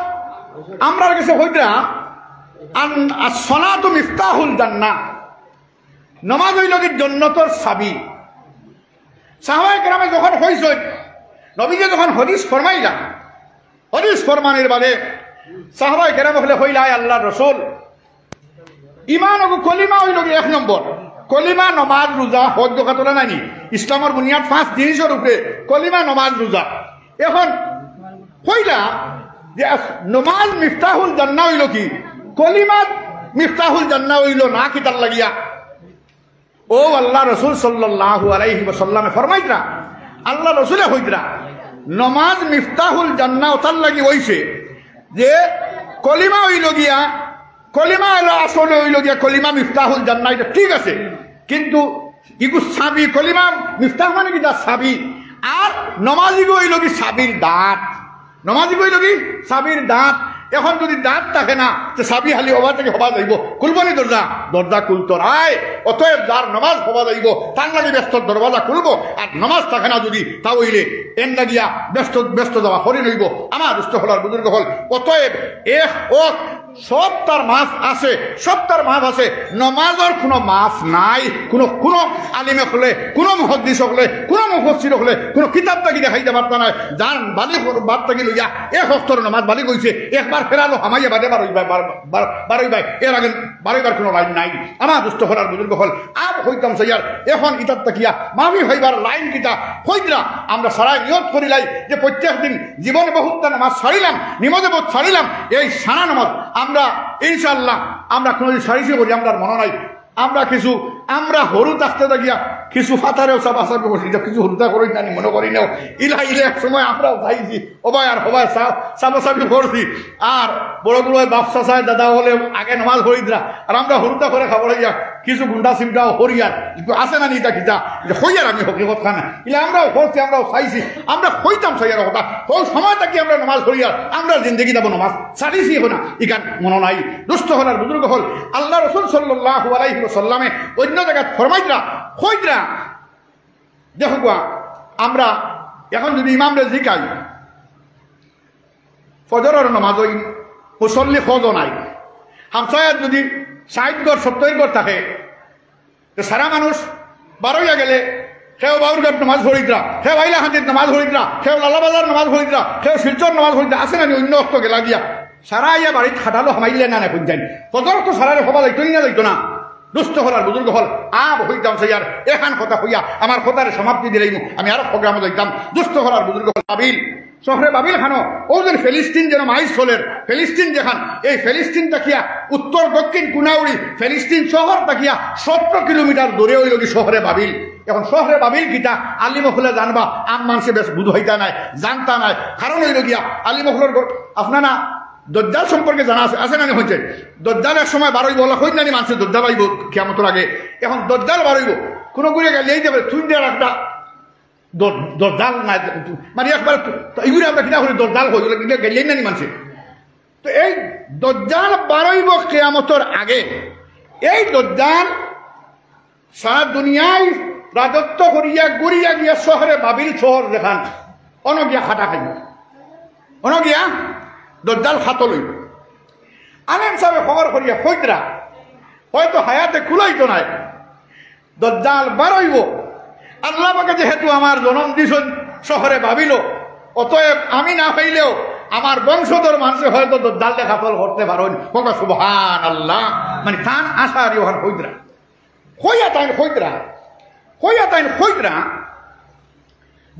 আমরা কাছে হইতা সলাতু মিফতাহুল জান্নাহ নমাজ হইল কি জান্নাতের চাবি সাহাবায়ে কেরামে যখন হইছই নবীজি যখন হদিস ফরমাইলা হদিস ফরমানের বাদে সাহাবায়ে কেরাম হলে হইলাই আল্লাহর রাসূল ইমান ও কলিমা হইল কি 1 নম্বর কলিমা নমাজ রোজা হজ জাকাত নানি ইসলামের বুনিয়াদ 5 জিনিসের উপরে কলিমা নমাজ রোজা এখন হইলা যে নমাজ মিফতাহুল জান্নাহ হইল কি কলিমা মিফতাহুল জান্নাহ হইল না কি তার লাগিয়া ও আল্লাহ রাসূল সাল্লাল্লাহু আলাইহি ওয়াসাল্লামে ফরমাইতরা আল্লাহ রসুলে হইতরা নমাজ মিফতাহুল জান্নাহ তার লাগি হইছে যে কলিমা হইল গিয়া কলিমা হলো আসলে হইল গিয়া কলিমা মিফতাহুল জান্নাহ এটা ঠিক আছে কিন্তু ইগু সাবি কলিমা মিফতাহ মানে কি দা সাবি আর নমাজি হইল কি সাবির দাঁত নমাজি হইল কি সাবির দাঁত এখন যদি দাঁত থাকে না তো সাবি হালি হবা থেকে হবা যাইব খুলবনি দরজা খুলতো রায় অতএব যার নমাজ হবা যাইব তার লাগে ব্যস্ত দরওয়াজা খুলবো আর নমাজ থাকে না যদি তা হইলে এন লাগিয়া ব্যস্ত যাওয়া হরি নইব আমার দুস্থ হল আর বুজুর্গ হল অতএব সব তার মাছ আছে নমাজের কোনো মাছ নাই কোনো আলিমে হলে কোনো মুহাদ্দিস হলে কোনো মুফাসসির হলে কোনো কিতাব তাকি দেখাইতে পারত না যার বালি বাদ তাকি লইয়া এক অক্ষর নমাজ বালি কইছে একবার ফেরালো হামাইয়া বাদে বারোইবাই এর আগে বারোইবার কোনো লাইন নাই আমার দুস্থ হল আর বুজুর্গ হল আর হইতাম সইয়ার এখন ইতার তাকিয়া মামি হইবার লাইন কিতা হইতরা আমরা সারাই নিয়ত করিলাই যে প্রত্যেক দিন জীবনে বহুতটা নামাজ ছাড়িলাম নিমজে বোধ ছাড়িলাম এই সারা নামাজ আমরা ইনশাআল্লাহ আমরা কোনোদিন সারিছে করি আমরা মনে নাই আমরা হরু থাকতে থাকিয়া কিছু ফাতারেও চাপাচাপি করছি কিছু হরুতা করি জানি মনে করি নাও ইলা এক সময় আমরাও চাইছি হবাই আর হবাই চাপাচাপি করছি আর বড় বাপ চাচায় দাদা হলে আগে নামাজ হরিদরা আর আমরা হরুতা করে খাবো লাগিয়া কিছু গুন্ডা চিমটাও হরিয়ার কিন্তু আছে না নিতা কিতা হইয়ার আমি হকিকত খানা ইলা আমরাও হরছি আমরাও চাইছি আমরা হইতাম সইয়ার কথা ওই সময় থাকি আমরা নামাজ হরিয়ার আমরা জিন্দগি যাবো নামাজ সারিছি না ইকান মনে নাই দুস্থ হল আর বুজুর্গ হল আল্লাহ রাসূল সাল্লাল্লাহু আলাইহি ওয়াসাল্লামে অন্য জায়গায় ফরমাইতরা হইতরা দেখো আমরা এখন যদি ইমামরে জিকাই ফজরের নামাজ ওই মুসল্লি খোঁজও নাই হামসায়াত যদি 60 ঘর 70 ঘর থাকে সারা মানুষ বারোইয়া গেলে সেও বাউরঘাট নামাজ হরিদ্রা সেও আইলাহান্দির নামাজ হরিদ্রা সেও লালাবাজার নামাজ হরিদ্রা সেও শিলচর নামাজ হরিদ্রা আছে না অন্য অস্ত গেলা গিয়া সারা ইয়া বাড়িতে খাটালো হামাইলে না এখন যাই ফজর তো সারারে হবা যাইতই না যাইতো না দুস্থ হলার বুজুর্গ হল হইতাম সাইয়ার এখান কথা হইয়া আমার কথার সমাপ্তি দিলেই আমি আরো প্রোগ্রামে যাইতাম। দুস্থ হলার বুজুর্গ হল বাবিল শহরে বাবিল খানো ও যেন ফিলিস্তিন যেন মাইস হলের ফিলিস্তিন যেখান এই ফিলিস্তিন তাকিয়া উত্তর দক্ষিণ কুনাউড়ি ফিলিস্তিন শহর তাকিয়া 17 কিলোমিটার দূরে হইল কি শহরে বাবিল। এখন শহরে বাবিল গীতা আলিমহলে জানবা আম মানুষে বেশ বুধ হইতা নাই জানতা নাই কারণ হইল গিয়া আলিমহলের আপনারা দজ্জাল সম্পর্কে জানা আছে না হয়েছে দজ্জাল এক সময় বারইব বলা হই নানি মানুষের দজ্জাল আইব কিয়ামতের আগে। এখন দজ্জাল বারইব কোনো করে গেলেই যাবে তুই দেওয়ার একটা দজ্জাল নাই মানে একবার এইগুলো আমরা কিনা করি দজ্জাল হয়ে গেলে কিন্তু গেলেই নানি মানুষের। তো এই দজ্জাল বারইব কিয়ামতের আগে এই দজ্জাল সারা দুনিয়ায় রাজত্ব করিয়া গড়িয়া গিয়া শহরে বাবিল শহর দেখান অনগিয়া খাটা খাইব অনগিয়া দজ্জাল খাতো লইব। আলেম সাহেব খবর করিয়া কইতরা হয়তো হায়াতে খুলাইতো নাই দজ্জাল বারইব আল্লাহ পাকে যেহেতু আমার জন্ম দিছেন শহরে ভাবিল অতএব আমি না হইলেও আমার বংশধর মানুষে হয়তো দজ্জাল দেখাতল করতে পারেন কোকা সুবহানাল্লাহ মানে তান আশা আর ওখান কইতরা কইয়া তাইন কইতরা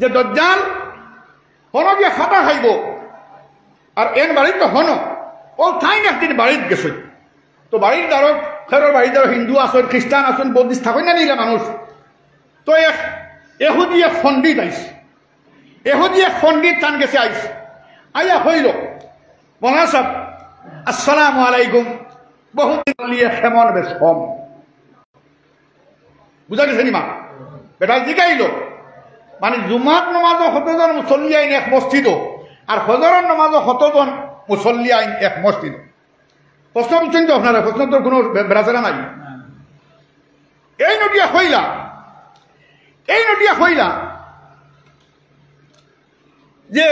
যে দজ্জাল হন গিয়া খাটা খাইব আর এন বাড়ির তো হন ও থাইন একদিন বাড়ির গেছে তো বাড়ির দ্বারা ফেরোর বাড়ির দ্বারা হিন্দু আসন খ্রিস্টান আসন বৌদ্ধিস্ট থাকেন না নিলে মানুষ তো এহুদি এক পণ্ডিত আইস এহুদি এক পণ্ডিত তান গেছে আইস আইয়া হইল মৌলানা সাহেব আসসালামু আলাইকুম বহুদিন লিয়ে হেমন বেশ কম বুঝা গেছে নি মা বেটা জিগাইল মানে জুমাত নমাজও কতজন মুসল্লি আইন এক মসজিদ আর হজরের নমাজও কতজন মুসল্লি আইন এক মসজিদ। প্রশ্ন বুঝছেন তো আপনারা প্রশ্ন তো কোনো বেড়াচেরা নাই। এই নটিয়া হইলা যে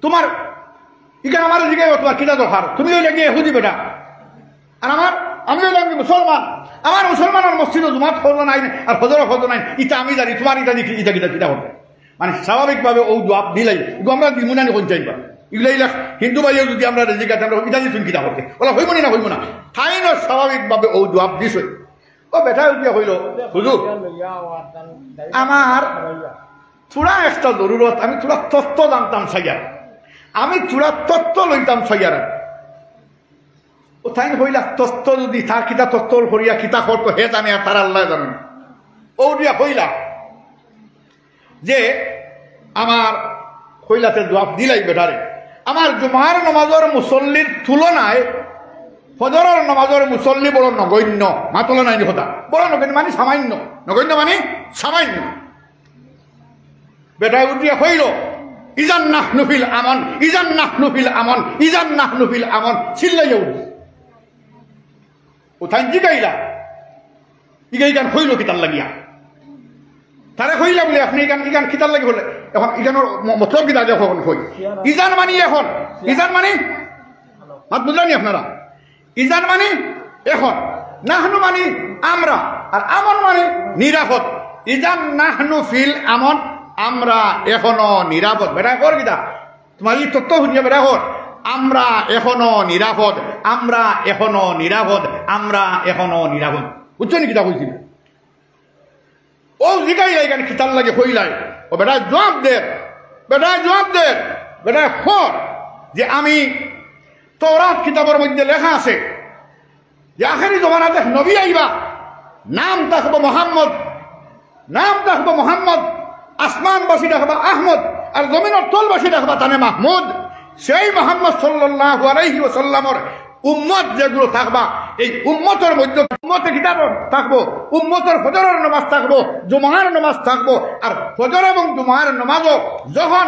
তোমার ইখানে আমার জিগাইব তোমার কিনা দরকার তুমি ওই লাগিয়ে হুদি বেটা আর আমি হইলাম মুসলমান আমার মুসলমানের মসজিদ জুমাত ফজর নাই আর ফজর নাই ইটা আমি জানি তোমার ইটা দেখি ইটা কিটা হবে মানে স্বাভাবিকভাবে ও জবাব দিলাই আমরা দিমুনানি কোন চাইবা এগুলা হিন্দু ভাইও যদি আমরা রেজিকাতে আমরা ইটা দিচ্ছি কিটা হবে ওলা হইব না তাই না স্বাভাবিকভাবে ও জবাব দিছ ও বেটা উঠিয়া হইল হুজুর আমার চূড়া একটা জরুরত আমি চূড়া তত্ত্ব জানতাম সাইয়ার আমি চূড়া তত্ত্ব লইতাম সাইয়ার ও তাই হইলা তত্ত্ব যদি তার কিতা তত্ত্ব করিয়া কিতা করতো হে জানে আর তার আল্লাহ জানেন ও দিয়া হইলা যে আমার হইলাতে জবাব দিলাই বেটারে আমার জুমার নমাজের মুসল্লির তুলনায় ফজরের নমাজের মুসল্লি বড় নগণ্য মা তুলনায় কথা বড় নগণ্য মানে সামান্য নগণ্য মানে সামান্য বেটায় উঠিয়া হইল ইজান নাহনুফিল আমন চিল্লাইয়া উঠল ও তাই জিগাইলা ইগান হইল কিতার লাগিয়া তারে হইলা বলে আপনি ইগান কিতার লাগি বলে এখন ইগানোর মতলব কিতা যখন হই ইজান মানি এখন ইজান মানি মাত বুঝলানি আপনারা ইজান মানি এখন নাহনু মানি আমরা আর আমন মানি নিরাপদ ইজান নাহনু ফিল আমন আমরা এখনো নিরাপদ বেটা কর কিতা তোমার এই তত্ত্ব শুনিয়া বেটা কর আমরা এখনো নিরাপদ বুঝছো নি কিতা কইছিল ও জিগাই এখানে কিতার লাগে হইলাই ও বেটা জবাব দে বেটা খর যে আমি তওরাত কিতাবের মধ্যে লেখা আছে যে আখেরি জমানাতে নবী আইবা নাম থাকবো মোহাম্মদ আসমানবাসী দেখবা আহমদ আর জমিনের তলবাসী দেখবা তানে মাহমুদ সেই মোহাম্মদ সাল্লাল্লাহু আলাইহি ওয়াসাল্লামের উম্মত যেগুলো থাকবা এই উম্মতের মধ্যে উম্মতে কিতাব থাকবো উম্মতের ফজরের নামাজ থাকবো জুমার নামাজ থাকবো আর ফজর এবং জুমার নামাজও যখন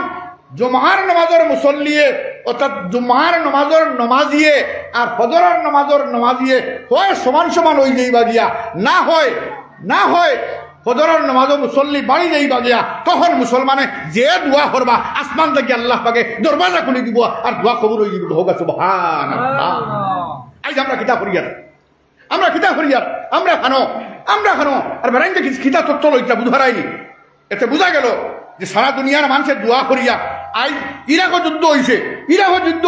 জুমার নামাজের মুসল্লিয়ে অর্থাৎ জুমার নামাজের নমাজিয়ে আর ফজরের নামাজের নমাজিয়ে হয় সমান হয়ে যাইবা গিয়া না হয় ফজরের নামাজও মুসল্লি বাড়ি যাইবা গিয়া তখন মুসলমানে যে দোয়া করবা আসমান থেকে আল্লাহ পাকে দরওয়াজা খুলে দিব আর দোয়া কবুল হয়ে যাবে হোক সুবহানাল্লাহ। আজ আমরা কিতাব করিয়ার আমরা খানো আর বেড়াইতে কিতাব তত্ত্ব লইতা বুঝারাইনি এতে বোঝা গেল যে সারা দুনিয়ার মানুষের দোয়া করিয়া আজ ইরাকও যুদ্ধ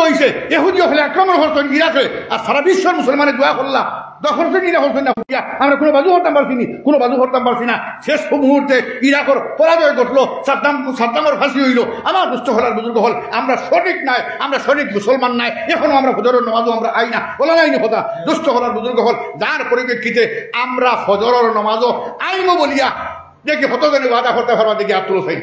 হয়েছে এহুদিও হলে আক্রমণ করতেন ইরাকে আর সারা বিশ্বের মুসলমানের দোয়া করলা দখল শ্রেণী না ফুটিয়া আমরা কোনো বাজু হরতাম পারছি নি, কোনো বাজু হরতাম পারছি না। শেষ মুহূর্তে ইরাকর পরাজয় ঘটলো, সাদ্দামের ফাঁসি হইল। আমার দুষ্ট হলার বুজুর্গ হল আমরা সঠিক নাই, আমরা সঠিক মুসলমান নাই, এখনো আমরা ফজরের নামাজও আমরা আই না, বলা নাই কথা। দুষ্ট হলার বুজুর্গ হল যার পরিপ্রেক্ষিতে আমরা ফজরের নামাজও আইমো বলিয়া দেখি কতজনে ওয়াদা করতে পারবা দেখি আব্দুল হোসেন।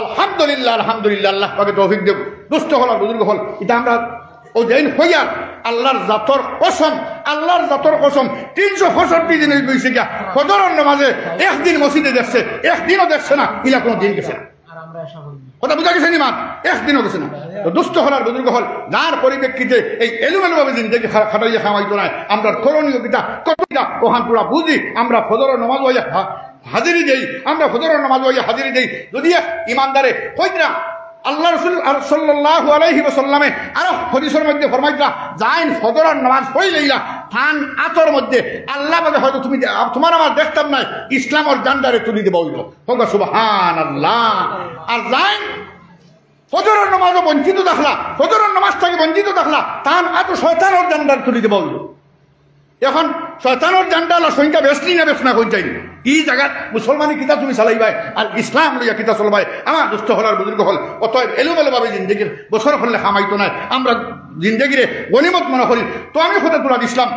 আলহামদুলিল্লাহ আলহামদুলিল্লাহ, আল্লাহ পাকে তৌফিক দেব। দুষ্ট হলার বুজুর্গ হল এটা আমরা ও যেন হইয়ার আল্লাহর জাতর কসম, আল্লাহর জাতর কসম 365 দিন হইছে গিয়া ফজরের নামাজে একদিন মসজিদে দেখছে, একদিনও দেখছে না, ইলা কোনো দিন গেছে না। কথা বুঝা গেছে নি মা? একদিনও গেছে না। তো দুষ্ট হলার বুজুর্গ হল যার পরিপ্রেক্ষিতে এই এলোমেলোভাবে জিন্দগি খাটাইয়া খাওয়াইতো না। আমরা করণীয় কিতা কতটা ওখান পুরা বুঝি, আমরা ফজরের নামাজ হইয়া হাজিরি দেই, আমরা ফজরের নামাজ হইয়া হাজিরি দেই। যদি ইমানদারে হইতরা আল্লাহ রাসূল সাল্লাল্লাহু আলাইহি ওয়াসাল্লামে আরো হাদিসের মধ্যে ফরমাইতরা যাইন ফজরের নামাজ হইলেইলা থান আতর মধ্যে আল্লাহ বলে হয়তো তুমি তোমার আমার দেখতাম না, ইসলামের জান্ডারে তুলি দেব হইল। হোক সুবহানাল্লাহ। আর যাইন ফজরের নামাজও বঞ্চিত দেখলা, ফজরের নামাজ থেকে বঞ্চিত দেখলা, তান আতো শয়তানের জান্ডার তুলি দেব হইল। এখন শয়তানের জান্ডালা সংখ্যা বেশনি না বেশ না হয়ে যায়নি। কি জায়গা মুসলমানি কিতা তুমি চালাইবাই আর ইসলাম লইয়া কিতা চলবাই। আমার দুষ্ট হলার বুজুর্গ হল অতএব এলোমেলোভাবে জিন্দগির বছর হলে খামাইতো নাই, আমরা জিন্দগিরে গনিমত মনে করি। তো আমি হতে তুলা দিছিলাম,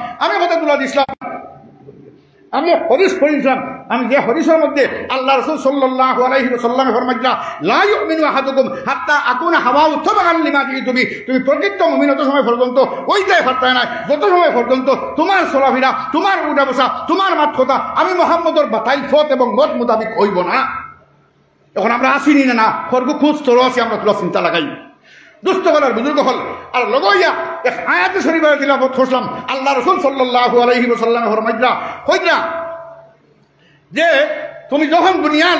আমি হদিস পড়িছিলাম। আমি যে হদিসের মধ্যে আল্লাহ রাসূল সাল্লাল্লাহু আলাইহি ওয়াসাল্লাম ফরমাইয়া লা ইউমিনু আহাদুকুম হাত্তা আকুনা হাওয়াউ তাবাআন লিমা জিতুবি। তুমি প্রকৃত মুমিন অত সময় পর্যন্ত ওইটাই পারতাই না যত সময় পর্যন্ত তোমার চলাফেরা, তোমার উঠা বসা, তোমার মাত কথা আমি মুহাম্মদের বাতাইল ফত এবং মত মোতাবিক হইব না। এখন আমরা আসিনি না খর্গ খুঁজ তোর আছি, আমরা তোলা চিন্তা লাগাই। দুষ্ট হলার বুজুর্গ হল আর লগইয়া এক আয়াতে শরীফের তিলাওয়াত করলাম। আল্লাহ রাসূল সাল্লাল্লাহু আলাইহি ওয়াসাল্লাম ফরমাইয়া কইরা যে তুমি যখন দুনিয়ার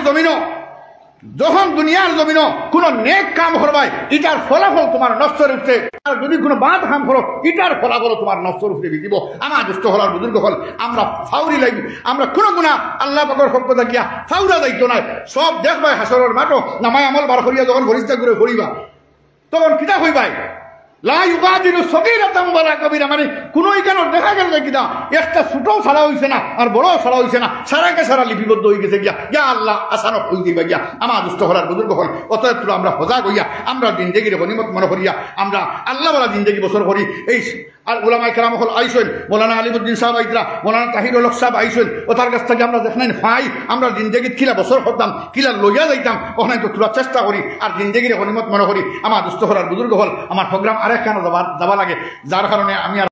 জমিন কোন নেক কাম করবাই ইটার ফলাফল তোমার নষ্টর উঠছে, আর যদি কোনো বাদ কাম করো ইটার ফলাফল তোমার নষ্টর উঠে দিব। আমার দুষ্ট হলার বুজুর্গ হল আমরা ফাউরি লাগি, আমরা কোনো গুণা আল্লাহ পাকের পক্ষ থাকিয়া ফাউরা দায়িত্ব নাই। সব দেখবাই হাসরের মাঠো নামায় আমল বার করিয়া যখন ফরিস্তা করে করিবা তখন কিতা হইবাই লা ইউগাদিরু সগীরাতাম ওয়ালা কবীরা, মানে কোন এখানে দেখা গেল যে কিনা একটা ছোটও ছাড়া হইছে না আর বড়ও ছাড়া হইছে না, সারাকে সারা লিপিবদ্ধ হয়ে গেছে গিয়া ইয়া আল্লাহ আসানক হই দিবা গিয়া। আমার দুষ্ট হলার বুজুর্গ হল অতএব আমরা হজাগ হইয়া আমরা জিন্দগির গনিমত মনে করিয়া আমরা আল্লাহ ওয়ালা জিন্দগি বছর করি। এই আর উলামায়ে কেরাম হল আইসেন, মৌলানা আলিমুদ্দিন সাহেব আইতরা, মৌলানা তাহিরুল হক সাহেব আইসেন, ও তার কাছ থেকে আমরা দেখলেন ভাই আমরা জিন্দগিত কিলা বছর করতাম, কিলা লইয়া যাইতাম, ওখানে তো তোলার চেষ্টা করি আর জিন্দগির গনিমত মনে করি। আমার দুষ্ট হলার বুজুর্গ হল আমার প্রোগ্রাম আরেক কেন যাবা লাগে, যার কারণে আমি আর